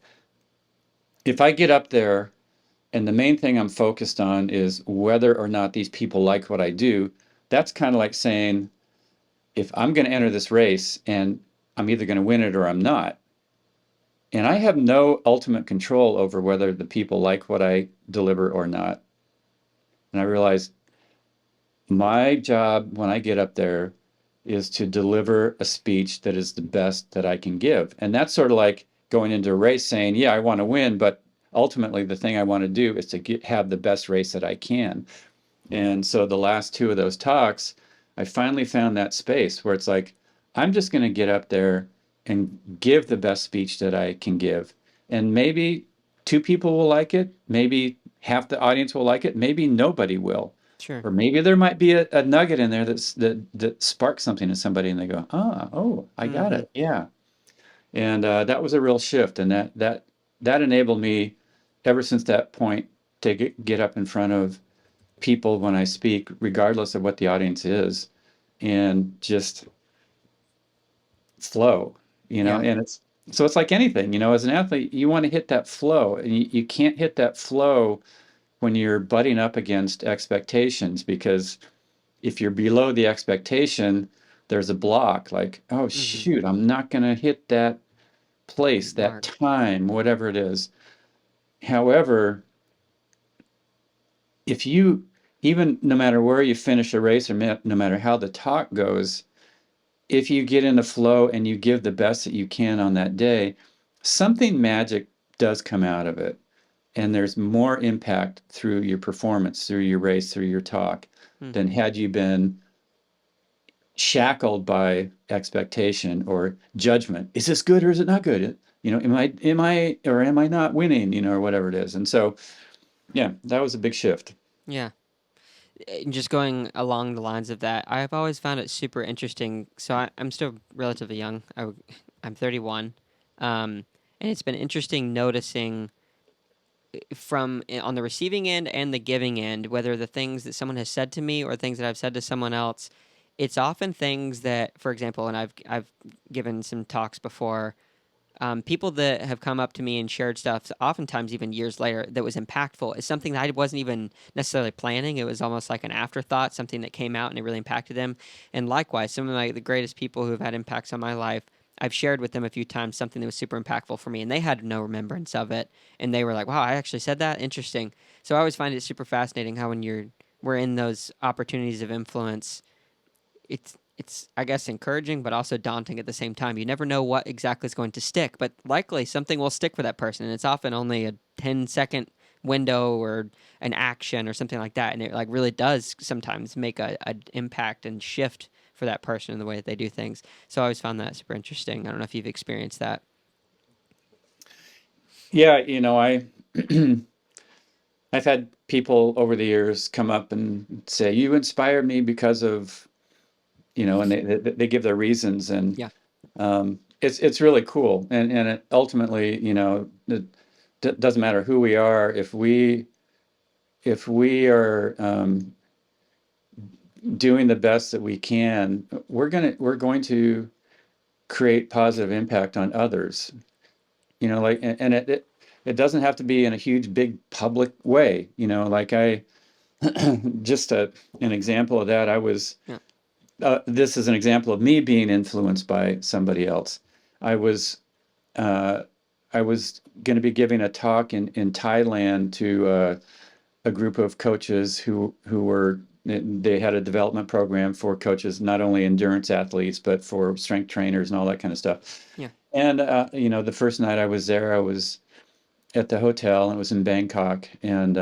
if I get up there and the main thing I'm focused on is whether or not these people like what I do, that's kind of like saying, if I'm going to enter this race and I'm either going to win it or I'm not, and I have no ultimate control over whether the people like what I deliver or not. And I realized my job when I get up there is to deliver a speech that is the best that I can give. And that's sort of like going into a race saying, yeah, I want to win, but ultimately the thing I want to do is to have the best race that I can. And so the last two of those talks, I finally found that space where it's like, I'm just going to get up there and give the best speech that I can give. And maybe two people will like it. Maybe half the audience will like it. Maybe nobody will. Sure. Or maybe there might be a nugget in there that sparks something in somebody and they go, oh, I got Mm-hmm. it. Yeah. And that was a real shift. And that enabled me ever since that point to get up in front of people when I speak, regardless of what the audience is, and just flow, Yeah. and it's like anything, as an athlete, you want to hit that flow, and you can't hit that flow when you're butting up against expectations, because if you're below the expectation, there's a block, like, oh Mm-hmm. shoot, I'm not going to hit that place, that Mark. time, whatever it is. However, if you, even no matter where you finish a race, or no matter how the talk goes, if you get in the flow and you give the best that you can on that day, something magic does come out of it. And there's more impact through your performance, through your race, through your talk, than Mm-hmm. had you been shackled by expectation or judgment. Is this good or is it not good? Am I not winning, or whatever it is. And so, yeah, that was a big shift. Yeah. And just going along the lines of that, I've always found it super interesting. So I'm still relatively young. I'm 31, and it's been interesting noticing. on the receiving end and the giving end, whether the things that someone has said to me or things that I've said to someone else, it's often things that, for example, and I've given some talks before, people that have come up to me and shared stuff, oftentimes even years later, that was impactful, is something that I wasn't even necessarily planning. It was almost like an afterthought, something that came out and it really impacted them. And likewise, some of the greatest people who have had impacts on my life, I've shared with them a few times something that was super impactful for me, and they had no remembrance of it, and they were like, "Wow, I actually said that. Interesting." So I always find it super fascinating how when we're in those opportunities of influence, it's I guess encouraging but also daunting at the same time. You never know what exactly is going to stick, but likely something will stick for that person. And it's often only a 10-second window or an action or something like that, and it like really does sometimes make a impact and shift for that person in the way that they do things. So I always found that super interesting. I don't know if you've experienced that. Yeah, I've had people over the years come up and say, "You inspired me because of," and they give their reasons, and Yeah. it's really cool. And it ultimately, it doesn't matter who we are, if we are doing the best that we can, we're going to create positive impact on others. Like, and it doesn't have to be in a huge, big public way. Like just an example of that. Yeah. This is an example of me being influenced by somebody else. I was uh, I was going to be giving a talk in Thailand to a group of coaches who were they had a development program for coaches, not only endurance athletes but for strength trainers and all that kind of stuff. Yeah. And the first night I was there, I was at the hotel, and it was in Bangkok, and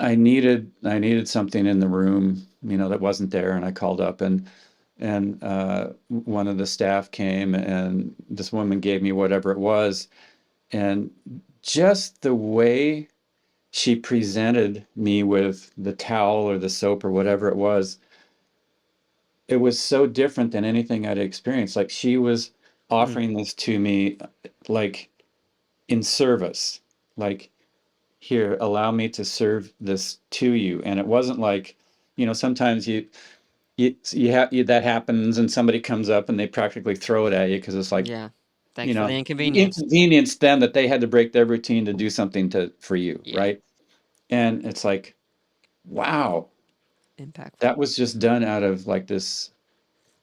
I needed something in the room, that wasn't there, and I called up, and one of the staff came, and this woman gave me whatever it was, and just the way she presented me with the towel or the soap or whatever it was so different than anything I'd experienced. Like, she was Mm. offering this to me, like, in service, like, here, allow me to serve this to you. And it wasn't like, sometimes that happens, and somebody comes up and they practically throw it at you because it's like, Yeah. Thanks you for the know you inconvenience. inconvenience them that they had to break their routine to do something for you, Yeah. right? And it's like, wow, Impactful. that was just done out of like this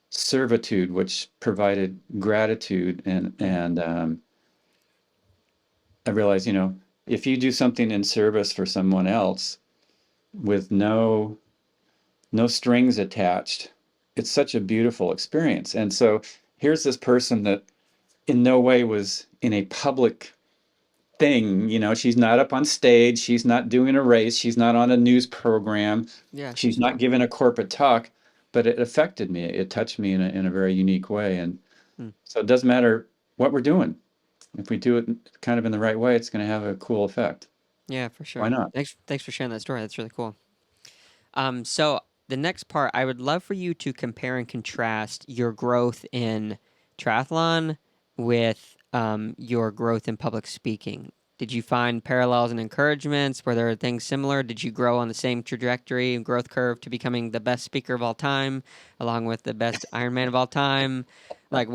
servitude, which provided gratitude. and Mm. and I realized, if you do something in service for someone else with no strings attached, it's such a beautiful experience. And so here's this person that in no way was in a public thing. She's not up on stage, she's not doing a race, she's not on a news program, Yeah. she's not Sure. giving a corporate talk, but it affected me. It touched me in a very unique way. And Mm. so it doesn't matter what we're doing. If we do it kind of in the right way, it's going to have a cool effect. Yeah, for Why sure. not? Thanks for sharing that story. That's really cool. So the next part, I would love for you to compare and contrast your growth in triathlon with your growth in public speaking. Did you find parallels and encouragements? Were there things similar? Did you grow on the same trajectory and growth curve to becoming the best speaker of all time, along with the best Ironman of all time? Like,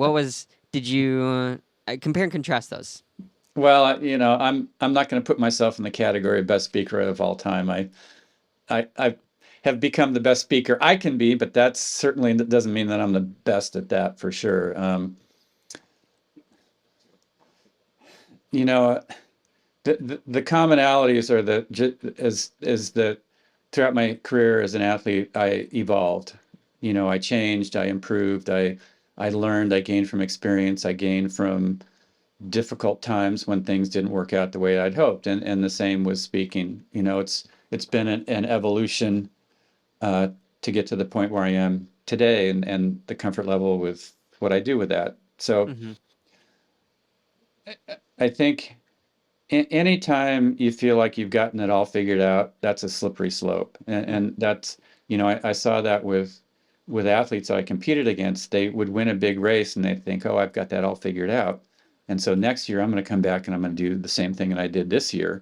did you compare and contrast those? Well, I'm not going to put myself in the category of best speaker of all time. I have become the best speaker I can be, but that doesn't mean that I'm the best at that for sure. You know, the commonalities are that is that throughout my career as an athlete, I evolved. I changed, I improved, I learned, I gained from experience, I gained from difficult times when things didn't work out the way I'd hoped. And the same with speaking. It's been an evolution uh, to get to the point where I am today, and the comfort level with what I do with that. So Mm-hmm. I think anytime you feel like you've gotten it all figured out, that's a slippery slope. Mm. And that's, I saw that with athletes I competed against. They would win a big race and they'd think, oh, I've got that all figured out. And so next year I'm going to come back and I'm going to do the same thing that I did this year.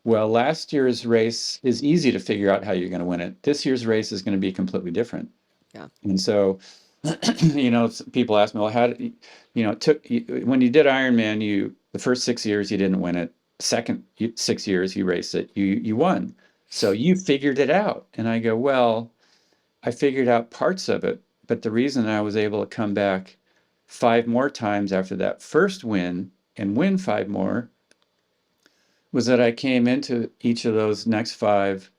Well, last year's race is easy to figure out how you're going to win it. This year's race is going to be completely different. Yeah. And so, people ask me, well, how did it took when you did Ironman, the first 6 years you didn't win it. Second 6 years you raced it, you won. So you figured it out. And I go, well, I figured out parts of it, but the reason I was able to come back 5 more times after that first win and win 5 more was that I came into each of those next 5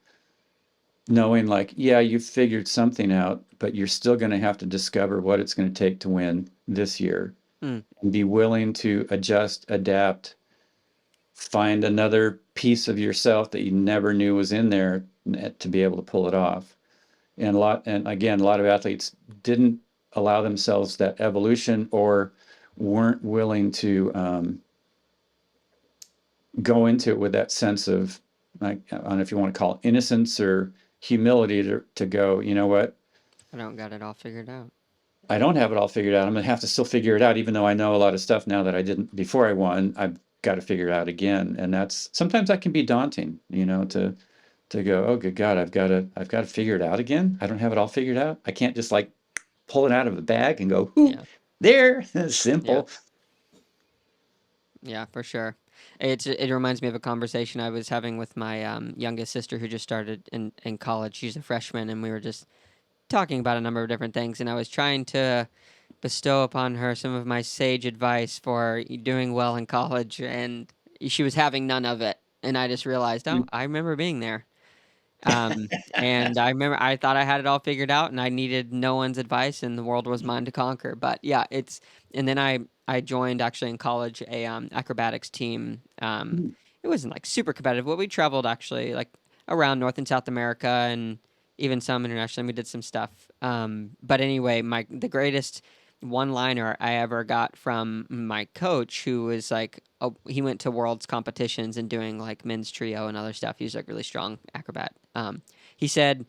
knowing like, yeah, you figured something out, but you're still going to have to discover what it's going to take to win this year Mm. and be willing to adjust, adapt, find another piece of yourself that you never knew was in there to be able to pull it off. And again, a lot of athletes didn't allow themselves that evolution or weren't willing to go into it with that sense of, like, I don't know if you want to call it innocence or humility to go, you know what? I don't got it all figured out. I don't have it all figured out. I'm going to have to still figure it out, even though I know a lot of stuff now that I didn't before I won. I've got to figure it out again. And that's sometimes that can be daunting, to go, oh, good God, I've got to figure it out again. I don't have it all figured out. I can't just like pull it out of the bag and go, whoo, Yeah. there, Yeah. simple. Yeah, for sure. It reminds me of a conversation I was having with my youngest sister who just started in college. She's a freshman, and we were just talking about a number of different things, and I was trying to bestow upon her some of my sage advice for doing well in college, and she was having none of it. And I just realized, oh, I remember being there. And I remember I thought I had it all figured out, and I needed no one's advice, and the world was mine to conquer. But yeah, and then I joined actually in college a acrobatics team. It wasn't like super competitive, but we traveled actually like around North and South America and even some internationally. We did some stuff. But anyway, my the greatest one liner I ever got from my coach, who was like, oh, he went to world's competitions and doing like men's trio and other stuff. He was like really strong acrobat. He said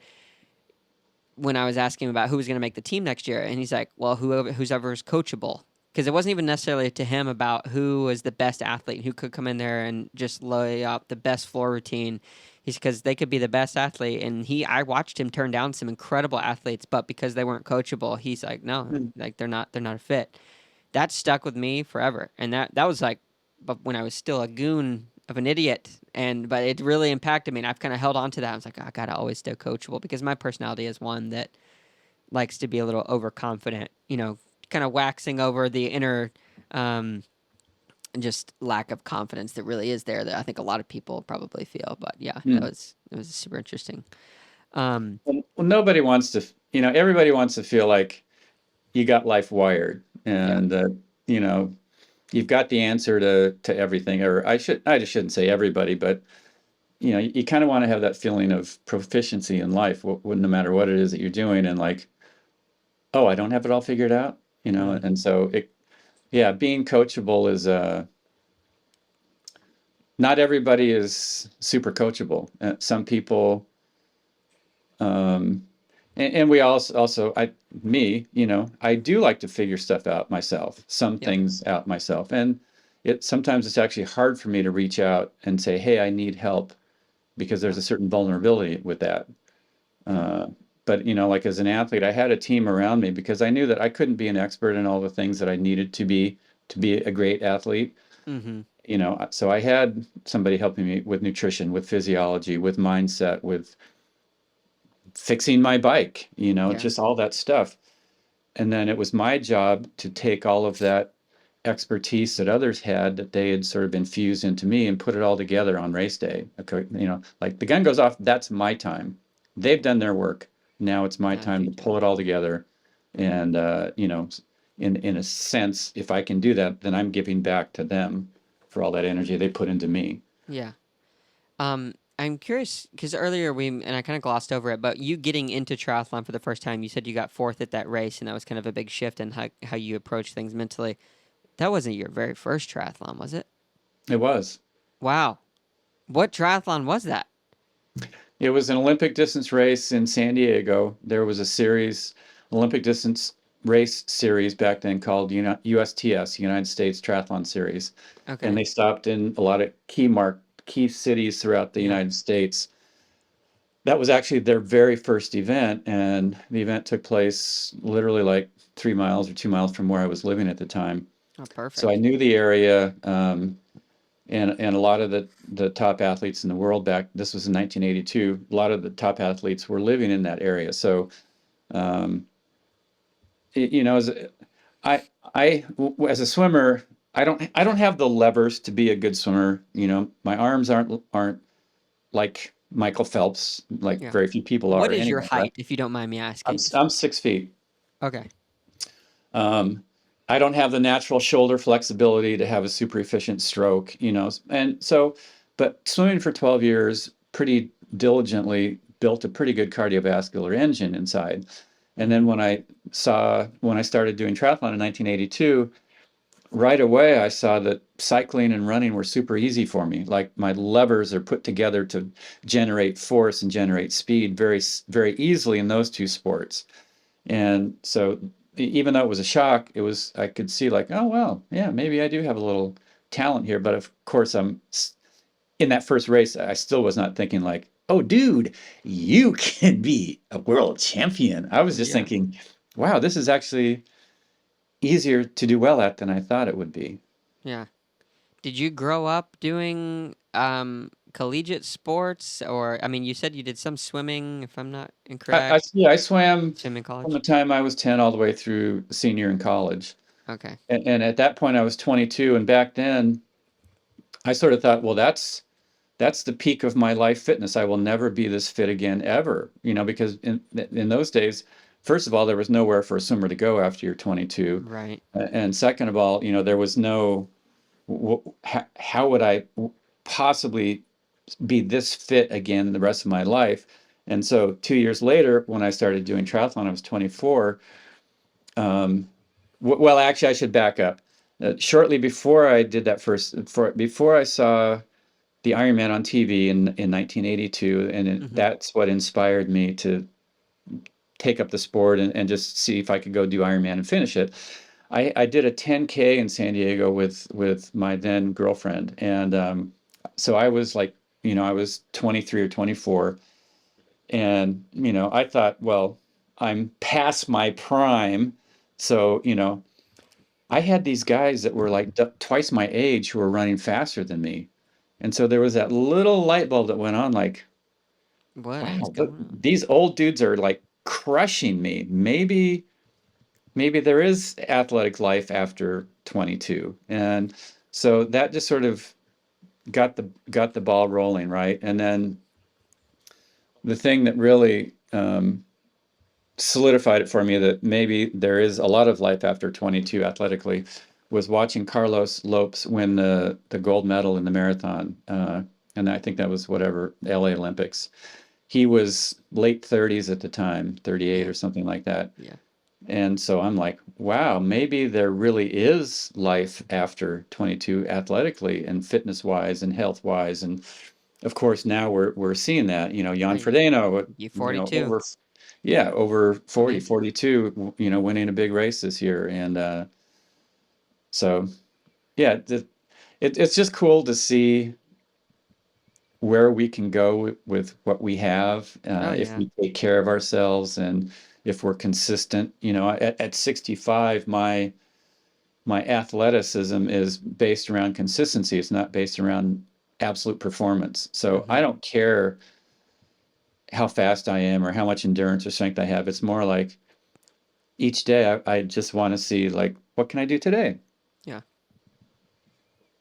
when I was asking him about who was going to make the team next year, and he's like, well, who's ever is coachable. Because it wasn't even necessarily to him about who was the best athlete, who could come in there and just lay out the best floor routine. He's because they could be the best athlete, and I watched him turn down some incredible athletes, but because they weren't coachable, he's like, no, like they're not a fit. That stuck with me forever, and that was like, but when I was still a goon of an idiot, but it really impacted me, and I've kind of held on to that. I was like, I gotta always stay coachable because my personality is one that likes to be a little overconfident, kind of waxing over the inner um, just lack of confidence that really is there that I think a lot of people probably feel. But yeah, Mm. it was super interesting. Um, Well, nobody wants to, everybody wants to feel like you got life wired yeah. and you know, you've got the answer to everything. Or I just shouldn't say everybody, but you kind of want to have that feeling of proficiency in life, no matter what it is that you're doing, and like, oh, I don't have it all figured out, Mm, and so yeah, being coachable is not everybody is super coachable. Some people, um, and we also I do like to figure stuff out myself, some yep. things out myself, and sometimes it's actually hard for me to reach out and say, hey, I need help, because there's Yeah. a certain vulnerability with that. Uh, but like as an athlete, I had a team around me because I knew that I couldn't be an expert in all the things that I needed to be a great athlete. Mm-hmm. So I had somebody helping me with nutrition, with physiology, with mindset, with fixing my bike, Yeah. just all that stuff. And then it was my job to take all of that expertise that others had, that they had sort of infused into me, and put it all together on race day. Okay, like the gun goes off, that's my time. They've done their work. Now it's my Now it's time your to turn. pull it all together. And in a sense, if I can do that, then I'm giving back to them for all that energy they put into me. Yeah. I'm curious because earlier and I kind of glossed over it, but you getting into triathlon for the first time, you said you got fourth at that race, and that was kind of a big shift in how you approach things mentally. That wasn't your very first triathlon, was it? It was. Wow. What triathlon was that? It was an Olympic distance race in San Diego. There was a series, Olympic distance race series back then called USTS, United States Triathlon Series, and Okay. they stopped in a lot of key cities throughout the Yeah. United States. That was actually their very first event, and the event took place literally like 3 miles or 2 miles from where I was living at the time. Oh, So I perfect. knew the area, and a lot of the top athletes in the world back. This was in 1982. A lot of the top athletes were living in that area. So, um, you know, I as a swimmer, I don't have the levers to be a good swimmer. My arms aren't like Michael Phelps, like Yeah. very few people What are is your anyway, right? height, if you don't mind me I'm asking? I'm 6 feet. Okay. Um, I don't have the natural shoulder flexibility to have a super efficient stroke, and so, but swimming for 12 years pretty diligently built a pretty good cardiovascular engine inside. And then Hmm. when I started doing triathlon in 1982, right away I saw that cycling and running were super easy for me. Like my levers are put together to generate force and generate speed very, very easily in those two sports. And so even though it was a shock, I could see like, oh well, yeah, maybe I do have a little talent here. But of course, in that first race, I still was not thinking like, oh dude, you can be a world champion. I was just Yeah. thinking, wow, this is actually easier to do well at than I thought it would be. Yeah. Did you grow up doing collegiate sports, or I mean, you said you did some swimming, if I'm not incorrect. Yeah, I swam Swim in from the college. time I was 10 all the way through senior in college. Okay. And at that point I was 22, and back then I sort of thought, well, that's the peak of my life fitness. I will never be this fit again ever, because in those days, first of all, there was nowhere for a swimmer to go after you're 22, Right. and second of all, there was no how would I possibly be this fit again the rest of my life? And so 2 years later, when I started doing triathlon, I was 24. Um, well, actually, I should back up. Shortly before I did that before I saw the Ironman on TV in 1982, and Hmm. that's what inspired me to take up the sport and just see if I could go do Ironman and finish it. I did a 10K in San Diego with my then girlfriend, and so I was like, I was 23 or 24, and I thought, well, I'm past my prime, so I had these guys that were like twice my age who were running faster than me. And so there was that little light bulb that went on like, What is wow, going on? these old dudes are like crushing me. Maybe there is athletic life after 22. And so that just sort of got the ball rolling, right? And then the thing that really solidified it for me that maybe there is a lot of life after 22 athletically was watching Carlos Lopes win the gold medal in the marathon. And I think that was whatever, LA Olympics. He was late 30s at the time, 38 Yeah. or something like that. Yeah. And so I'm like, wow, maybe there really is life after 22 athletically and fitness wise and health wise. And of course, now we're seeing that, Jan Hey, Frodeno, you 42. over 40, Amazing. 42, winning a big race this year. And so, yeah, it's just cool to see where we can go with what we have Oh if yeah. we take care of ourselves and if we're consistent. At 65, my athleticism is based around consistency. It's not based around absolute performance. So I Hmm. don't care how fast I am or how much endurance or strength I have. It's more like each day I just want to see like what can I do today? Yeah.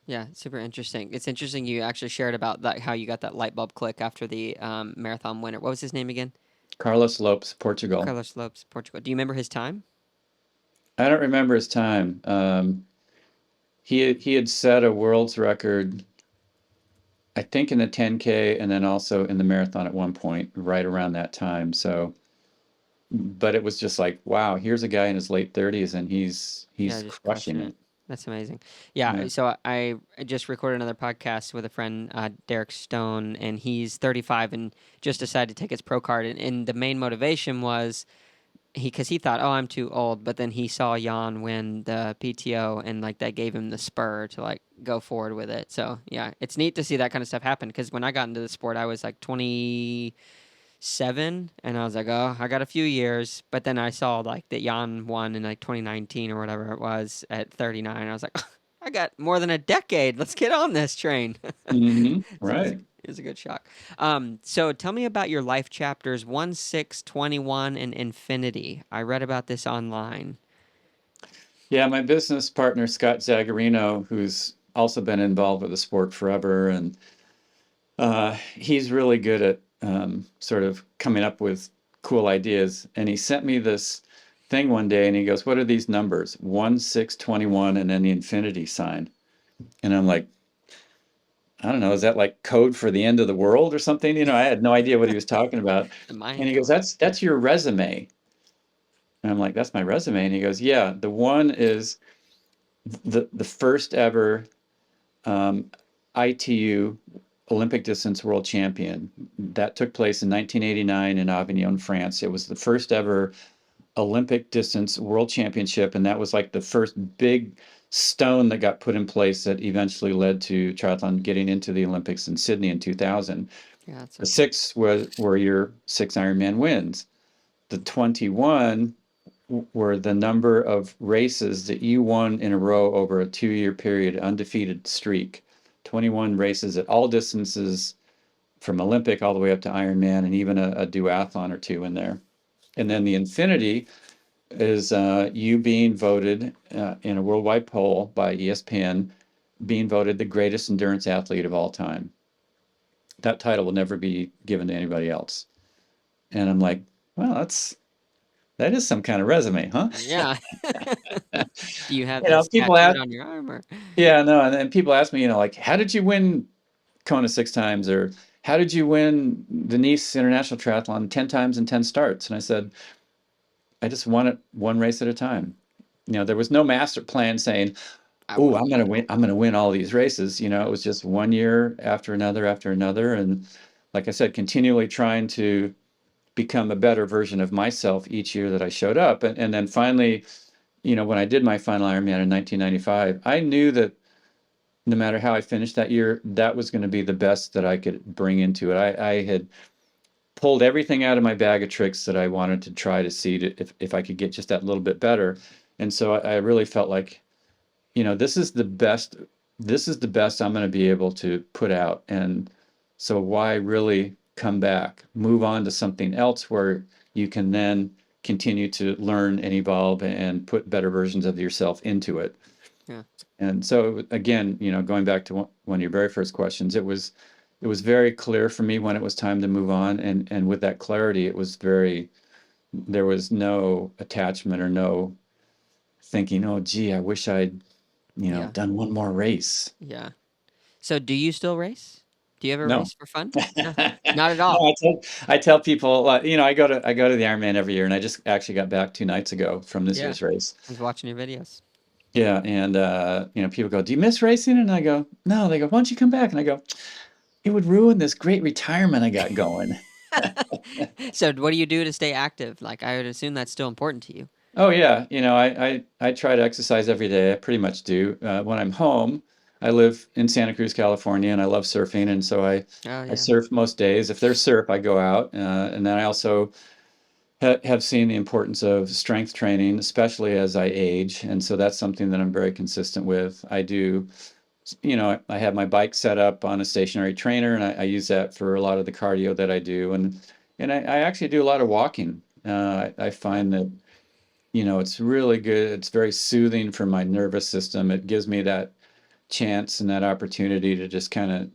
Yeah. Super interesting. It's interesting you actually shared about that, how you got that light bulb click after the marathon winner. What was his name again? Carlos Lopes, Portugal. Carlos Lopes, Portugal. Do you remember his time? I don't remember his time. He had set a world's record, I think, in the 10K and then also in the marathon at one point, right around that time. So, but it was just like, wow, here's a guy in his late 30s and Yeah, he's just crushing crushing it. it. That's amazing. Yeah. Yeah, so I just recorded another podcast with a friend, Derek Stone, and he's 35 and just decided to take his pro card. And the main motivation was because he thought, oh, I'm too old, but then he saw Jan win the PTO, and like that gave him the spur to like go forward with it. So yeah, it's neat to see that kind of stuff happen. Because when I got into the sport, I was like 27, and I was like, oh, I got a few years. But then I saw like that Jan won in like 2019 or whatever it was at 39. I was like, I got more than a decade. Let's get on this train. So Right. it was a good shock. So tell me about your life chapters 1, 6, 21, and infinity. I read about this online. Yeah, my business partner, Scott Zagarino, who's also been involved with the sport forever, and he's really good at sort of coming up with cool ideas. And he sent me this thing one day and he goes, "What are these numbers? 1, 6, 21, and then the infinity sign." And I'm like, I don't know, is that like code for the end of the world or something? I had no idea what he was talking about. The Mayan And he goes, calendar. that's your resume. And I'm like, that's my resume. And he goes, yeah, the one is the first ever ITU Olympic distance world champion. That took place in 1989 in Avignon, France. It was the first ever Olympic distance world championship, and that was like the first big stone that got put in place that eventually led to triathlon getting into the Olympics in Sydney in 2000. Yeah, that's so The cool. six were your six Ironman wins. The 21 were the number of races that you won in a row over a 2-year period, undefeated streak. 21 races at all distances from Olympic all the way up to Ironman, and even a duathlon or two in there. And then the infinity is you being voted in a worldwide poll by ESPN, being voted the greatest endurance athlete of all time. That title will never be given to anybody else. And I'm like, well, that is some kind of resume, huh? Yeah. Do you have this People tattooed ask, on your arm or? yeah, no, and then people ask me, like, how did you win Kona 6 times, or how did you win the Nice International Triathlon 10 times in 10 starts? And I said, I just won it one race at a time. There was no master plan saying, I "Oh, will. I'm gonna win all these races." It was just one year after another, and like I said, continually trying to become a better version of myself each year that I showed up. And then finally, when I did my final Ironman in 1995, I knew that no matter how I finished that year, that was going to be the best that I could bring into it. I had pulled everything out of my bag of tricks that I wanted to try to see if I could get just that little bit better. And so I really felt like, this is the best. This is the best I'm going to be able to put out. And so why really come back, move on to something else where you can then continue to learn and evolve and put better versions of yourself into it. Yeah. And so again, going back to one of your very first questions, it was very clear for me when it was time to move on, and with that clarity, there was no attachment or no thinking, oh gee, I wish I'd Yeah. done one more race. Yeah. So do you still race? Do you ever No. race for fun? No, No. Not at all. I tell people, I go to the Ironman every year, and I just actually got back 2 nights ago from this Yeah. year's race. I was watching your videos. Yeah, and people go, "Do you miss racing?" And I go, "No." They go, "Why don't you come back?" And I go, "It would ruin this great retirement I got going." So what do you do to stay active? Like I would assume that's still important to you. Oh yeah, I try to exercise every day. I pretty much do. When I'm home, I live in Santa Cruz, California, and I love surfing, and so I Oh I yeah. surf most days. If there's surf, I go out, and then I also have seen the importance of strength training, especially as I age, and so that's something that I'm very consistent with. I have my bike set up on a stationary trainer, and I use that for a lot of the cardio that I do, and I actually do a lot of walking. I Yeah. find that it's really good. It's very soothing for my nervous system. It gives me that chance and that opportunity to just kind of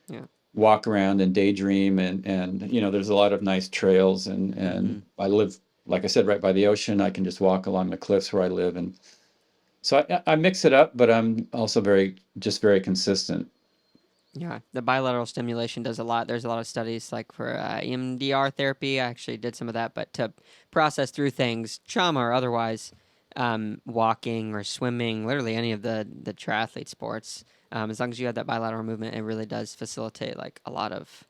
Yeah. walk around and daydream, and there's a lot of nice trails, and Mhm. I live, like I said, right by the ocean. I can just walk along the cliffs where I live, and so I mix it up, but I'm also very consistent. Yeah, the bilateral stimulation does a lot. There's a lot of studies like for EMDR therapy. I actually did some of that, but to process through things, trauma or otherwise, walking or swimming, literally any of the triathlete sports, as long as you have that bilateral movement, it really does facilitate like a lot of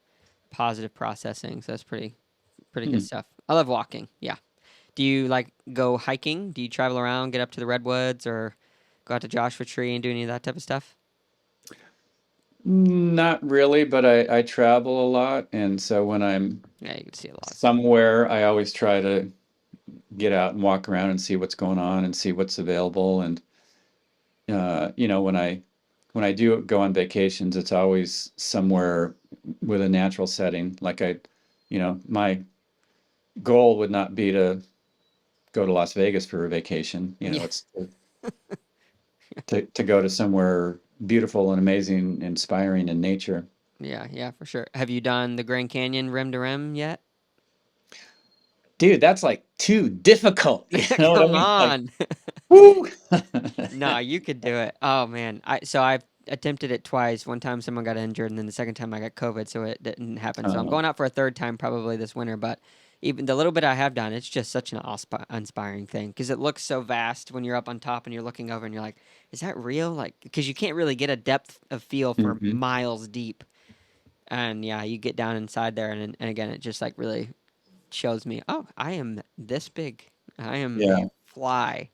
positive processing. So that's pretty good Hmm. stuff. I love walking. Yeah. Do you like go hiking? Do you travel around, get up to the redwoods, or go out to Joshua Tree and do any of that type of stuff? Not really, but I travel a lot, and so when I'm Yeah, you can see a lot of stuff. somewhere, I always try to get out and walk around and see what's going on and see what's available. And when I do go on vacations, it's always somewhere with a natural setting. Like my goal would not be to go to Las Vegas for a vacation. Yeah, It's to go to somewhere beautiful and amazing, inspiring in nature. yeah, yeah, for sure. Have you done the Grand Canyon rim to rim yet? Dude, that's like too difficult. You know what I Come mean? Like, on. woo! No, you could do it. Oh man, I've attempted it twice. One time someone got injured, and then the second time I got COVID, so it didn't happen. So I'm Uh, going out for a third time probably this winter. But even the little bit I have done, it's just such an inspiring thing because it looks so vast when you're up on top and you're looking over and you're like, is that real? Like, because you can't really get a depth of feel for mhm. miles deep. And yeah, you get down inside there, and again, it just like really shows me, oh, I am this big. I am a Yeah. fly.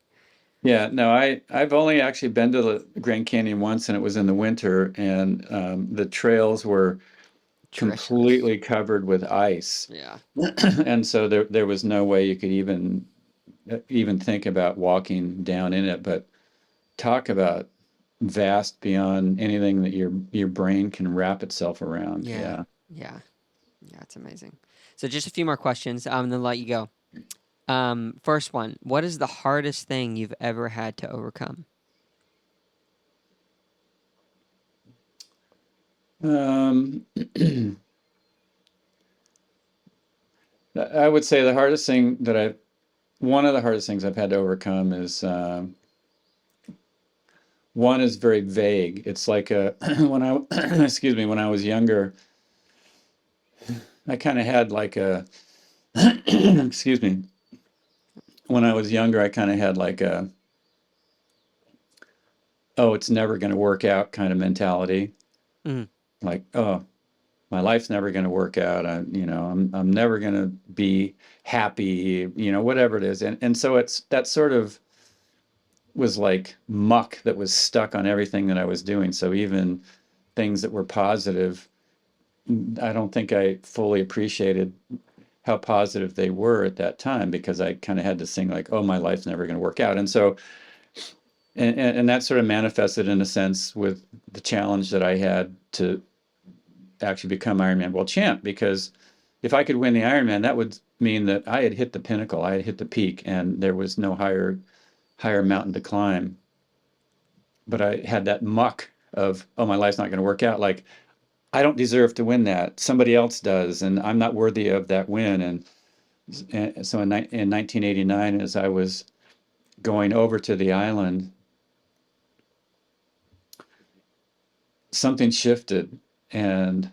Yeah, no, I've only actually been to the Grand Canyon once, and it was in the winter, and the trails were Treacherous. completely covered with ice, Yeah. and so there was no way you could even think about walking down in it. But talk about vast beyond anything that your brain can wrap itself around. Yeah. Yeah. Yeah. Yeah. It's amazing. So just a few more questions. And then let you go. First one. What is the hardest thing you've ever had to overcome? Um, I would say one of the hardest things I've had to overcome is one is very vague. It's like when I excuse me, when I was younger, I kind of had like a excuse me. When I was younger, I kind of had like a oh, it's never going to work out kind of mentality. Mm, Like, oh, my life's never going to work out. I'm never going to be happy, whatever it is. And so it's that sort of was like muck that was stuck on everything that I was doing. So even things that were positive, I don't think I fully appreciated how positive they were at that time because I kind of had to sing like, oh, my life's never going to work out. And so, and that sort of manifested in a sense with the challenge that I had to actually become Ironman World Champ because if I could win the Ironman, that would mean that I had hit the pinnacle, I had hit the peak, and there was no higher mountain to climb. But I had that muck of, oh, my life's not going to work out. Like I don't deserve to win that. Somebody else does, and I'm not worthy of that win. And so in 1989, as I was going over to the island, something shifted, and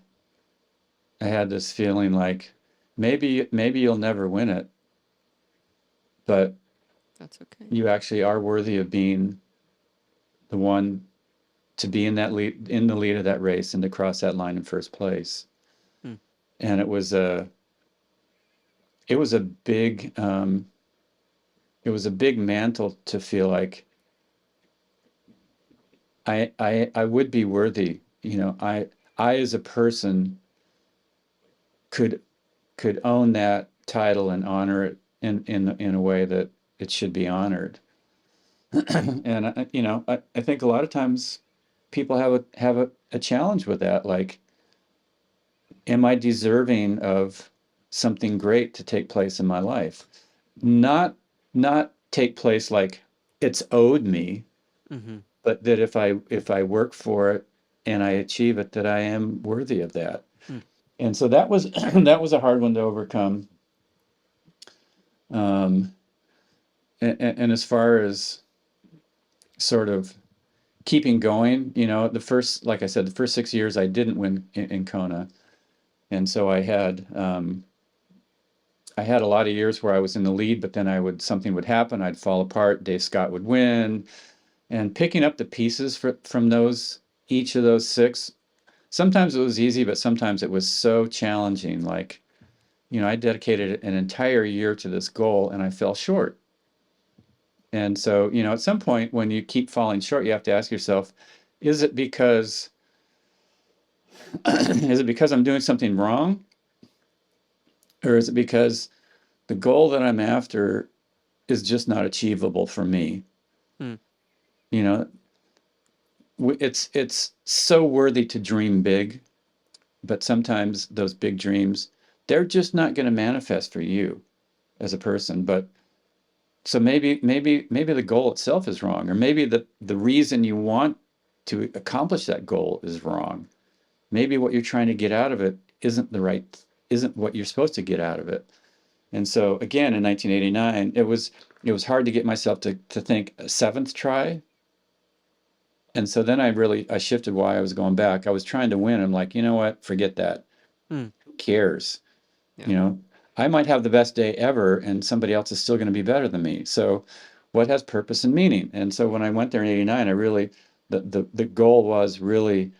I had this feeling like maybe you'll never win it, but that's okay. you actually are worthy of being the one to be in the lead of that race and to cross that line in first place. Mm, And it was a big mantle to feel like I would be worthy. I as a person could could own that title and honor it in a way that it should be honored. And I think a lot of times people have a challenge with that. Like, am I deserving of something great to take place in my life? Not take place like it's owed me, mm-hmm. but that if I work for it and I achieve it, that I am worthy of that. Mm, And so that was that was a hard one to overcome. Um, and as far as sort of keeping going, like I said, the first 6 years I didn't win in Kona, and so I had a lot of years where I was in the lead, but then something would happen, I'd fall apart, Dave Scott would win, and picking up the pieces from each of those six. Sometimes it was easy, but sometimes it was so challenging. Like, I dedicated an entire year to this goal and I fell short. And so, at some point when you keep falling short, you have to ask yourself, is it because is it because I'm doing something wrong? Or is it because the goal that I'm after is just not achievable for me? Hmm. You know, it's so worthy to dream big, but sometimes those big dreams, they're just not going to manifest for you as a person. But so maybe the goal itself is wrong, or maybe the reason you want to accomplish that goal is wrong. Maybe what you're trying to get out of it isn't what you're supposed to get out of it. And so again, in 1989, it was hard to get myself to think a seventh try. And so then I shifted why I was going back. I was trying to win. I'm like, you know what? Forget that. Hmm. Who cares? Yeah. You know, I might have the best day ever and somebody else is still going to be better than me. So what has purpose and meaning? And so when I went there in 89, I really the goal was really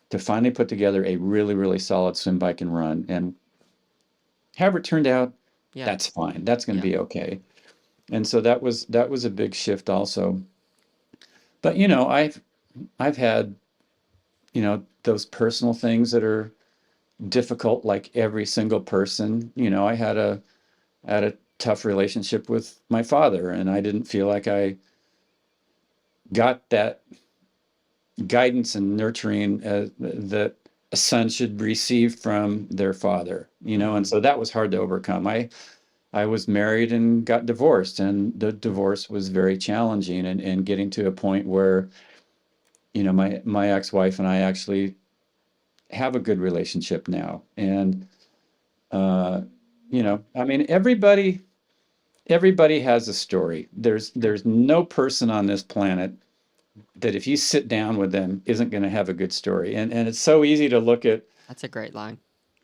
to finally put together a really, really solid swim, bike, and run. And however it turned out, Yeah. that's fine. That's going to Yeah. be okay. And so that was a big shift also. But I've had, those personal things that are difficult like every single person. I had a tough relationship with my father, and I didn't feel like I got that guidance and nurturing that a son should receive from their father, and Hmm. so that was hard to overcome. I was married and got divorced, and the divorce was very challenging, and getting to a point where, my ex-wife and I actually have a good relationship now. And uh, Yeah. I mean, everybody has a story. There's Yeah. there's no person on this planet that if you sit down with them isn't going to have a good story. And it's so easy to look at. That's a great line.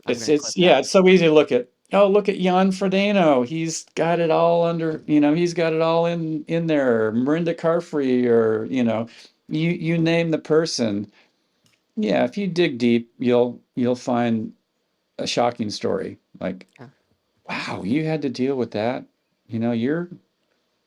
I'm It's gonna it's clip that. yeah, it's so easy to look at. Oh, look at Jan Frodeno. He's got it all under, he's got it all in there. Marinda Carfree, or you name the person. Yeah, if you dig deep, you'll find a shocking story. Like, Yeah. wow, you had to deal with that. You're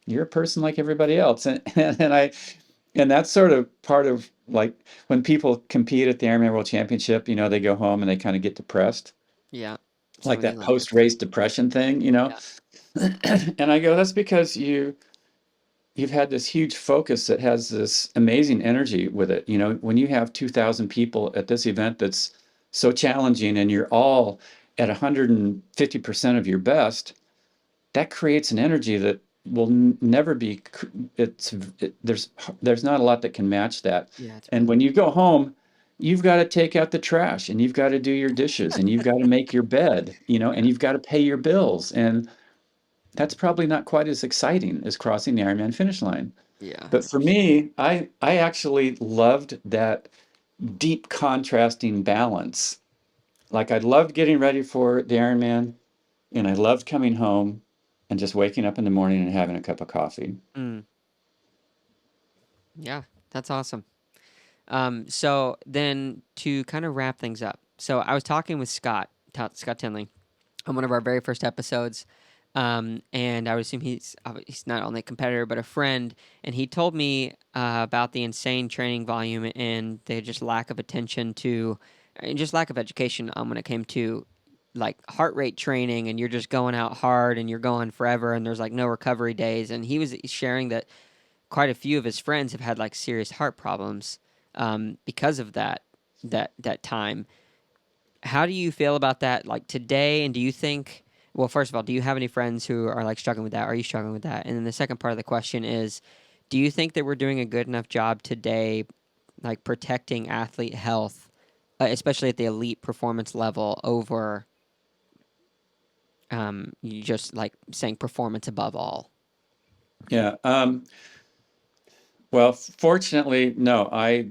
a person like everybody else. And that's sort of part of, like, when people compete at the Ironman World Championship, they go home and they kind of get depressed, Yeah. like So that easily gets. post-race depression thing. Yeah. And I go, that's because you've had this huge focus that has this amazing energy with it. When you have 2,000 people at this event that's so challenging and you're all at 150% of your best, that creates an energy that will never be. There's not a lot that can match that. Yeah. It's And really. when you go home, you've got to take out the trash and you've got to do your dishes and you've got to make your bed, and Yeah. you've got to pay your bills. And that's probably not quite as exciting as crossing the Ironman finish line. Yeah. But for 100%. me, I actually loved that deep contrasting balance. Like, I loved getting ready for the Ironman, and I loved coming home and just waking up in the morning and having a cup of coffee. Mm. Yeah. That's awesome. So then to kind of wrap things up. So I was talking with Scott Tinley, on one of our very first episodes. And I would assume he's not only a competitor but a friend. And he told me about the insane training volume and the just lack of attention to, and just lack of education when it came to like heart rate training. And you're just going out hard and you're going forever, and there's like no recovery days. And he was sharing that quite a few of his friends have had like serious heart problems because of that time. How do you feel about that, like today? And do you think, well, first of all, do you have any friends who are like struggling with that? Are you struggling with that? And then the second part of the question is, do you think that we're doing a good enough job today, like protecting athlete health, especially at the elite performance level, over you just like saying performance above all? Yeah. Well, fortunately, no, I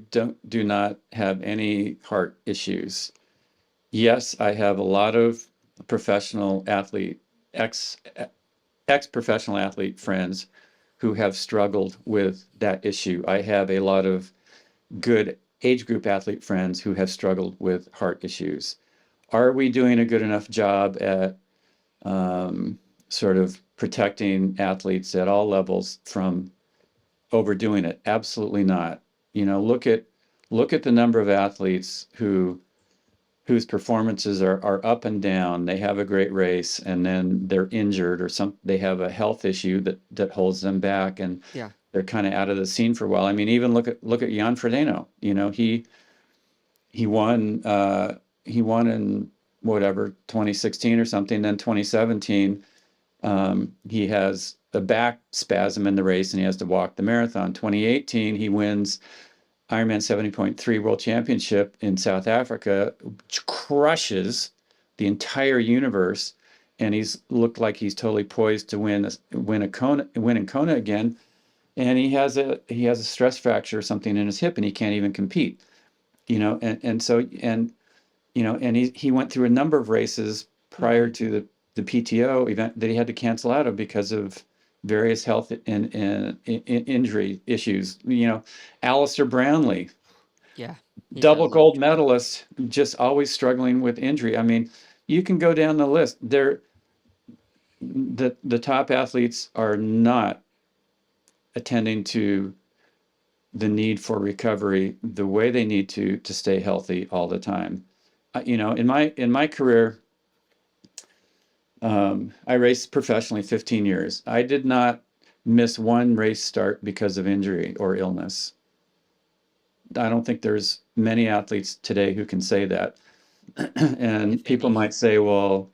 do not have any heart issues. Yes, I have a lot of professional athlete, ex ex-professional athlete friends who have struggled with that issue. I have a lot of good age group athlete friends who have struggled with heart issues. Are we doing a good enough job at um, sort of protecting athletes at all levels from overdoing it. Absolutely not. Look at the number of athletes whose performances are up and down. They have a great race and then they're injured, or they have a health issue that holds them back, and Yeah. they're kind of out of the scene for a while. I mean, even look at Jan Frodeno. He won he won in whatever 2016 or something. Then 2017, he has a back spasm in the race and he has to walk the marathon. 2018, he wins Ironman 70.3 World Championship in South Africa, which crushes the entire universe, and he's looked like he's totally poised to win in Kona again. And he has a stress fracture or something in his hip, and he can't even compete. And he went through a number of races prior Hmm. to the PTO event that he had to cancel out of because of various health and injury issues. Alistair Brownlee, Yeah. He's a double gold large one. medalist, just always struggling with injury. I mean, you can go down the list. The top athletes are not attending to the need for recovery the way they need to stay healthy all the time. In my career, I raced professionally 15 years. I did not miss one race start because of injury or illness. I don't think there's many athletes today who can say that. If And people any. might say, well,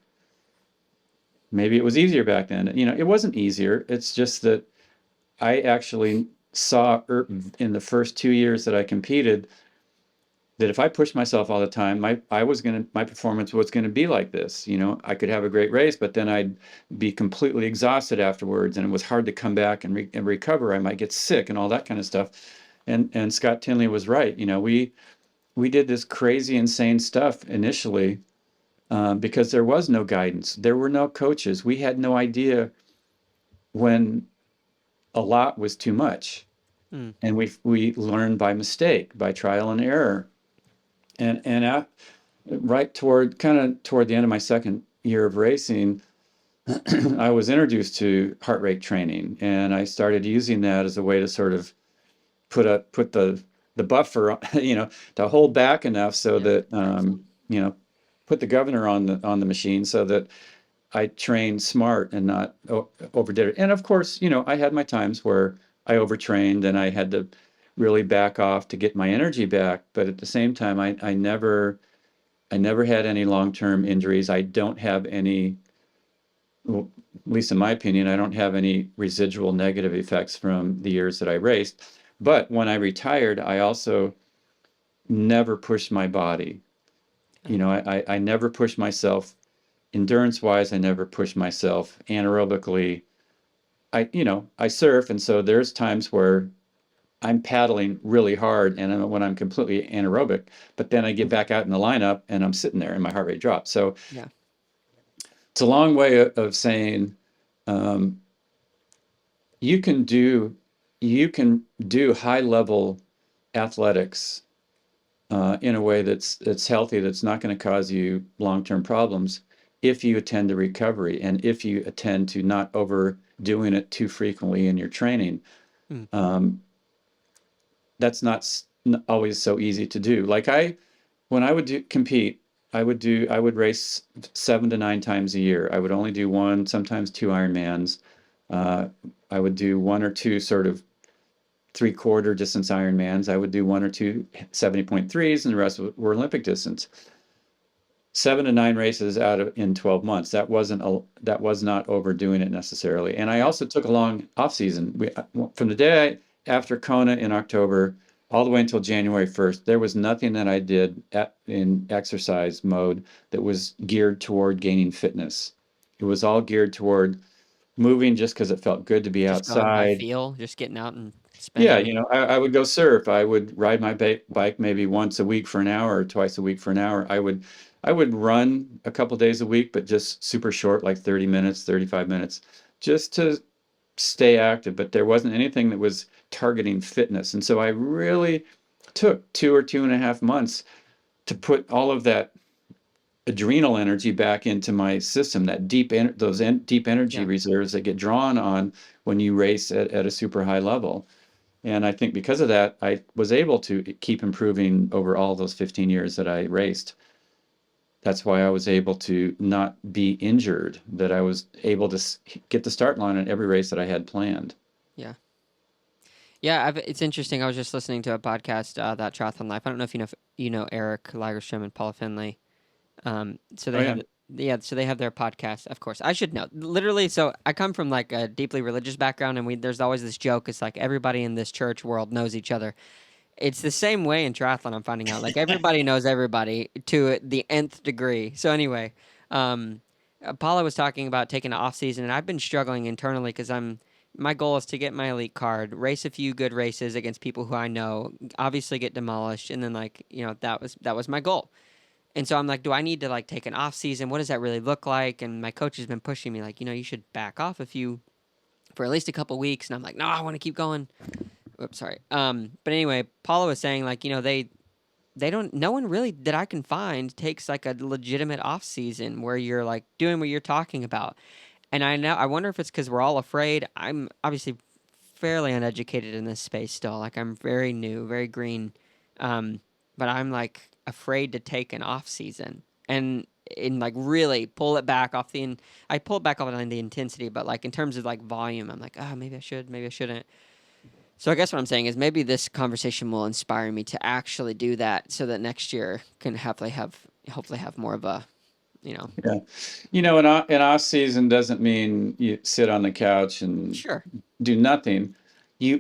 maybe it was easier back then. It wasn't easier. It's just that I actually saw in the first 2 years that I competed that if I pushed myself all the time, my performance was gonna be like this. I could have a great race, but then I'd be completely exhausted afterwards, and it was hard to come back and recover. I might get sick and all that kind of stuff. And Scott Tinley was right. We did this crazy, insane stuff initially, because there was no guidance. There were no coaches. We had no idea when a lot was too much, Mm. and we learned by mistake, by trial and error. And right toward the end of my second year of racing, I was introduced to heart rate training, and I started using that as a way to sort of put the buffer, to hold back enough so Yeah. that, Excellent. put the governor on the machine so that I trained smart and not overdid it. And of course, I had my times where I overtrained and I had to really back off to get my energy back. But at the same time, I never had any long-term injuries. I don't have any, well, at least in my opinion, I don't have any residual negative effects from the years that I raced. But when I retired, I also never pushed my body. Yeah. I never pushed myself endurance wise. I never pushed myself anaerobically. I surf, and so there's times where I'm paddling really hard and when I'm completely anaerobic, but then I get back out in the lineup and I'm sitting there and my heart rate drops. So Yeah. it's a long way of saying, um, you can do you can do high level athletics in a way that's healthy, that's not going to cause you long-term problems if you attend to recovery and if you attend to not overdoing it too frequently in your training. Mm. Um, that's not always so easy to do. Like when I would compete, I would race 7 to 9 times a year. I would only do one, sometimes two Ironmans. Uh, I would do one or two sort of three-quarter distance Ironmans. I would do one or two 70.3s, and the rest were Olympic distance. 7 to 9 races in 12 months. That was not overdoing it necessarily. And I Yeah. also took a long off season. From the day after Kona in October all the way until January 1st, there was nothing that I did in exercise mode that was geared toward gaining fitness. It was all geared toward moving just because it felt good to be Just going by outside. feel, just getting out and Yeah, spending. I would go surf. I would ride my bike maybe once a week for an hour or twice a week for an hour. I would run a couple days a week, but just super short, like 30 minutes, 35 minutes, just to stay active. But there wasn't anything that was targeting fitness. And so I really took 2 or 2.5 months to put all of that adrenal energy back into my system, that deep energy Yeah. reserves that get drawn on when you race at a super high level. And I think because of that, I was able to keep improving over all those 15 years that I raced. That's why I was able to not be injured, that I was able to get the start line on every race that I had planned. Yeah. Yeah, it's interesting. I was just listening to a podcast, that Triathlon Life. I don't know if you know Eric Lagerstrom and Paula Finley. So Oh they yeah. have, yeah, so they have their podcast. Of course, I should know. Literally, so I come from like a deeply religious background, and there's always this joke. It's like everybody in this church world knows each other. It's the same way in triathlon. I'm finding out like everybody knows everybody to the nth degree. So anyway, um, Paula was talking about taking an off season, and I've been struggling internally because my goal is to get my elite card, race a few good races against people who I know, obviously get demolished, and then like that was my goal. And so I'm like, do I need to like take an off season? What does that really look like? And my coach has been pushing me like, you should back off a few for at least a couple weeks. And I'm like, no, I want to keep going. Oops, sorry. But anyway, Paula was saying like, they don't. No one really that I can find takes like a legitimate off season where you're like doing what you're talking about. And I wonder if it's because we're all afraid. I'm obviously fairly uneducated in this space still. Like I'm very new, very green, um, but I'm like afraid to take an off season and like really pull it back off I pull it back off on the intensity, but like in terms of like volume, I'm like, oh, maybe I should, maybe I shouldn't. So I guess what I'm saying is maybe this conversation will inspire me to actually do that, so that next year can hopefully have more of a you know Yeah. An off season doesn't mean you sit on the couch and sure do nothing.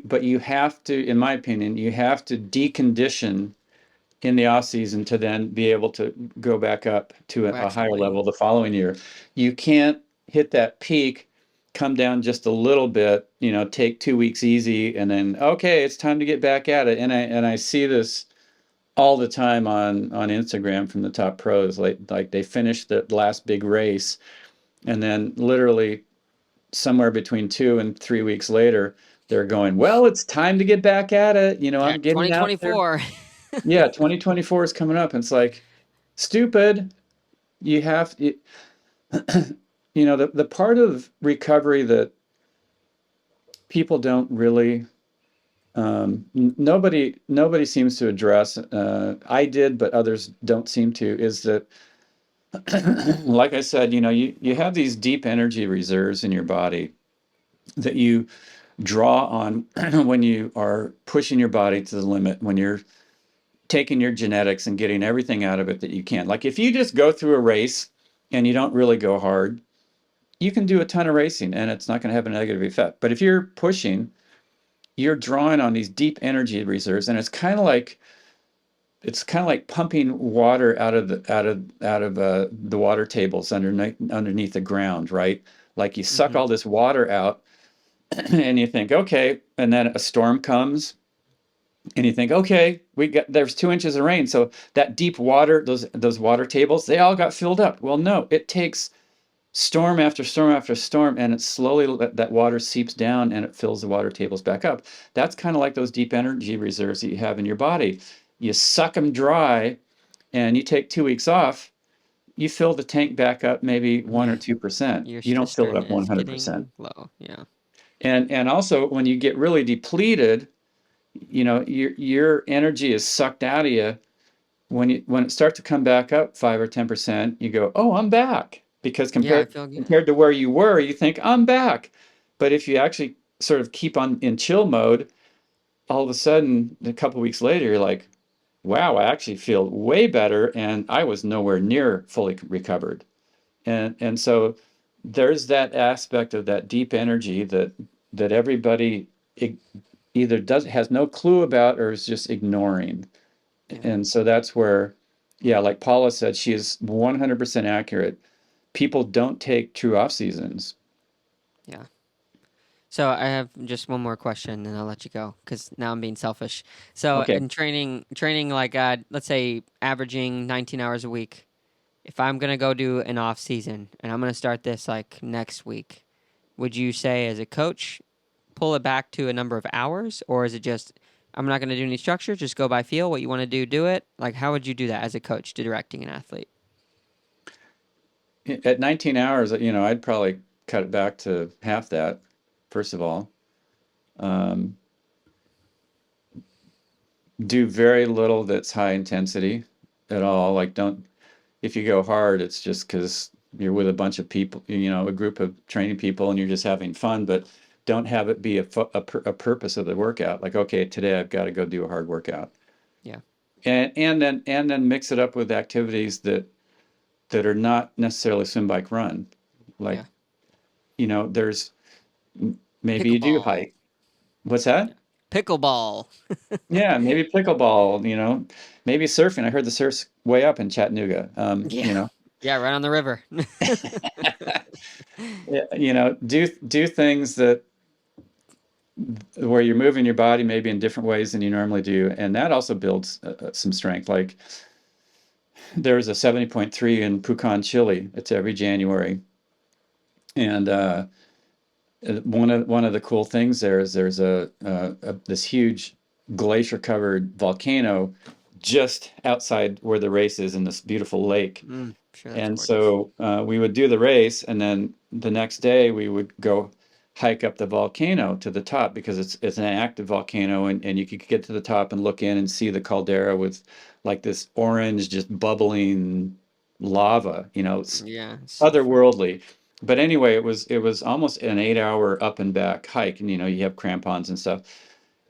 But you have to, in my opinion, you have to decondition in the off season to then be able to go back up to a wax and higher wane. level the following year. You can't hit that peak, come down just a little bit, take 2 weeks easy, and then okay, it's time to get back at it. And I see this all the time on Instagram from the top pros. Like they finish the last big race, and then literally somewhere between 2 and 3 weeks later, they're going, well, it's time to get back at it. Yeah, I'm getting out there. 2024. Yeah, 2024 is coming up. And it's like, stupid. You have, the part of recovery that people don't really, nobody seems to address. I did, but others don't seem to, is that, like I said, you have these deep energy reserves in your body that you draw on when you are pushing your body to the limit, when you're taking your genetics and getting everything out of it that you can. Like if you just go through a race and you don't really go hard, you can do a ton of racing and it's not going to have a negative effect. But if you're pushing, you're drawing on these deep energy reserves, and it's kind of like pumping water out of the water tables underneath the ground, right? Like you suck Hmm. all this water out, and you think, okay, and then a storm comes, and you think, okay, there's 2 inches of rain, so that deep water, those water tables, they all got filled up. Well, no, it takes storm after storm after storm, and it slowly that water seeps down and it fills the water tables back up. That's kind of like those deep energy reserves that you have in your body. You suck them dry, and you take 2 weeks off. You fill the tank back up maybe one Yeah, or 2%. your You don't fill it cistern up is 100%. getting low. Yeah, And also when you get really depleted, your energy is sucked out of you. When it starts to come back up 5 or 10%, you go, oh, I'm back. Because yeah, I compared feel good. compared to where you were, you think I'm back. But if you actually sort of keep on in chill mode, all of a sudden a couple of weeks later, you're like, wow, I actually feel way better, and I was nowhere near fully recovered. And so there's that aspect of that deep energy that everybody either has no clue about or is just ignoring. Yeah, And so that's where, yeah, like Paula said, she is 100% accurate. People don't take true off seasons. yeah. So I have just one more question, and I'll let you go because now I'm being selfish. So Okay. in training like let's say averaging 19 hours a week. If I'm gonna go do an off season and I'm gonna start this like next week, would you say as a coach pull it back to a number of hours, or is it just I'm not gonna do any structure, just go by feel, what you want to do it? Like how would you do that as a coach to directing an athlete? at 19 hours, I'd probably cut it back to half that, first of all. Um, do very little that's high intensity at all. Like, don't, if you go hard, it's just because you're with a bunch of people, a group of training people, and you're just having fun, but don't have it be a purpose of the workout. Like, okay, today I've got to go do a hard workout. Yeah. And then mix it up with activities that are not necessarily swim, bike, run. Like, Yeah. there's maybe you do Pickleball. hike. What's that? Yeah. Pickleball. Yeah, maybe pickleball, maybe surfing. I heard the surf's way up in Chattanooga. Yeah. Yeah, right on the river. Yeah, do things that where you're moving your body maybe in different ways than you normally do, and that also builds some strength. Like there's a 70.3 in Pucón, Chile. It's every January, and one of the cool things there is there's this huge glacier covered volcano just outside where the race is in this beautiful lake. Sure, that's And gorgeous. so we would do the race, and then the next day we would go hike up the volcano to the top because it's an active volcano, and you could get to the top and look in and see the caldera with like this orange, just bubbling lava. It's Yeah, it's so fun. otherworldly. But anyway, it was almost an 8 hour up and back hike, and you have crampons and stuff.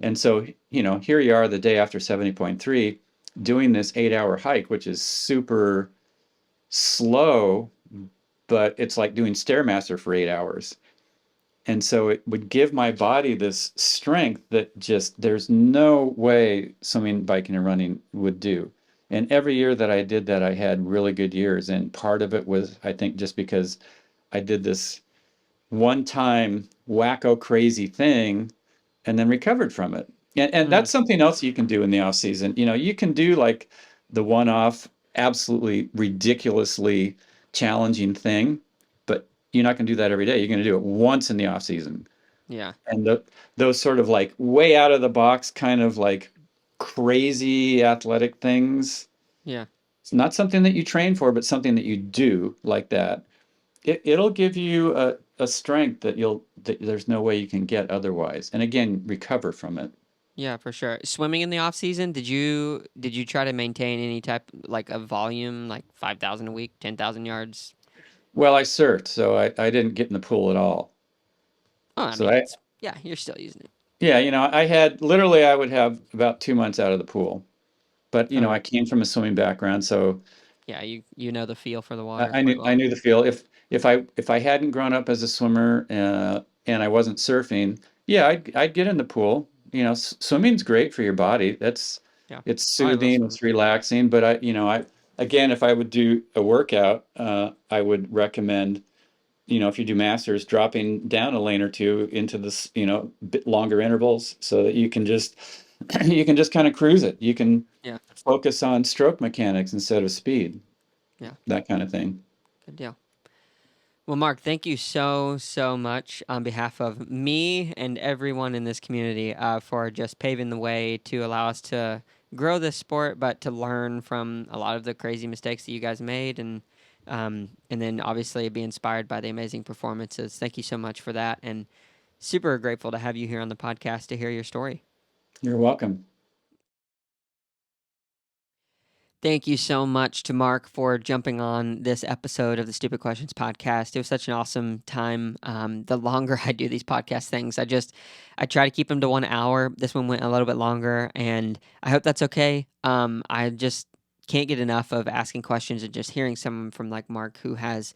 And so, here you are the day after 70.3 doing this 8 hour hike, which is super slow, but it's like doing Stairmaster for 8 hours. And so it would give my body this strength that just there's no way swimming, biking, and running would do. And every year that I did that, I had really good years. And part of it was, I think, just because I did this one time wacko crazy thing and then recovered from it. And Mm, that's something else you can do in the off season. You can do like the one off, absolutely ridiculously challenging thing, but you're not going to do that every day. You're going to do it once in the off season. yeah, And those sort of like way out of the box, kind of like crazy athletic things. yeah, It's not something that you train for, but something that you do like that. It'll give you a strength that there's no way you can get otherwise. And again, recover from it. yeah, for sure. Swimming in the off season, did you try to maintain any type like of volume, like 5,000 a week, 10,000 yards? Well, I surfed, so I didn't get in the pool at all. Oh, I So mean, I, it's yeah, you're still using it. yeah, I had literally I would have about 2 months out of the pool. But Okay. I came from a swimming background, so Yeah, you know the feel for the I, water I quite knew I well. knew the feel. If I hadn't grown up as a swimmer and I wasn't surfing, yeah, I'd get in the pool. Swimming's great for your body. Yeah. It's Oh, I love soothing, swimming. it's relaxing. But I again, if I would do a workout, I would recommend, if you do masters, dropping down a lane or two into this, bit longer intervals so that you can just you can just kind of cruise it. You can Yeah. focus on stroke mechanics instead of speed, Yeah. that kind of thing. Good deal. Well, Mark, thank you so, so much on behalf of me and everyone in this community for just paving the way to allow us to grow this sport, but to learn from a lot of the crazy mistakes that you guys made, and then obviously be inspired by the amazing performances. Thank you so much for that, and super grateful to have you here on the podcast to hear your story. You're welcome. Thank you so much to Mark for jumping on this episode of the Stupid Questions podcast. It was such an awesome time. The longer I do these podcast things, I try to keep them to 1 hour. This one went a little bit longer, and I hope that's okay. I just can't get enough of asking questions and just hearing someone from like Mark who has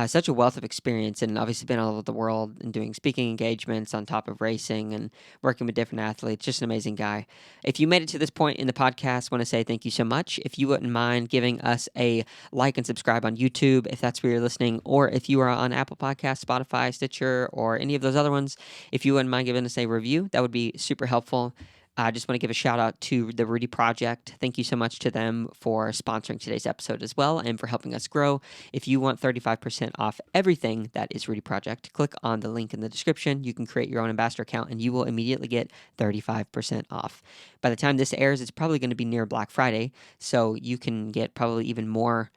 such a wealth of experience and obviously been all over the world and doing speaking engagements on top of racing and working with different athletes. Just an amazing guy. If you made it to this point in the podcast, want to say thank you so much. If you wouldn't mind giving us a like and subscribe on YouTube, if that's where you're listening, or if you are on Apple Podcasts, Spotify, Stitcher, or any of those other ones, if you wouldn't mind giving us a review, that would be super helpful. I just want to give a shout out to the Rudy Project. Thank you so much to them for sponsoring today's episode as well and for helping us grow. If you want 35% off everything that is Rudy Project, click on the link in the description. You can create your own ambassador account and you will immediately get 35% off. By the time this airs, it's probably going to be near Black Friday, so you can get probably even more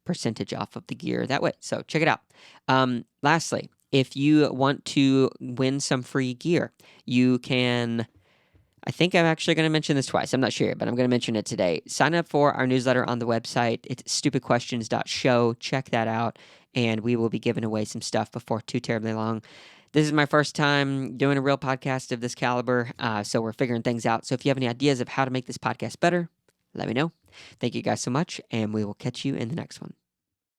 percentage off of the gear that way. So check it out. Lastly, if you want to win some free gear, you can. I think I'm actually going to mention this twice. I'm not sure, but I'm going to mention it today. Sign up for our newsletter on the website. It's stupidquestions.show. Check that out, and we will be giving away some stuff before too terribly long. This is my first time doing a real podcast of this caliber, so we're figuring things out. So if you have any ideas of how to make this podcast better, let me know. Thank you guys so much, and we will catch you in the next one.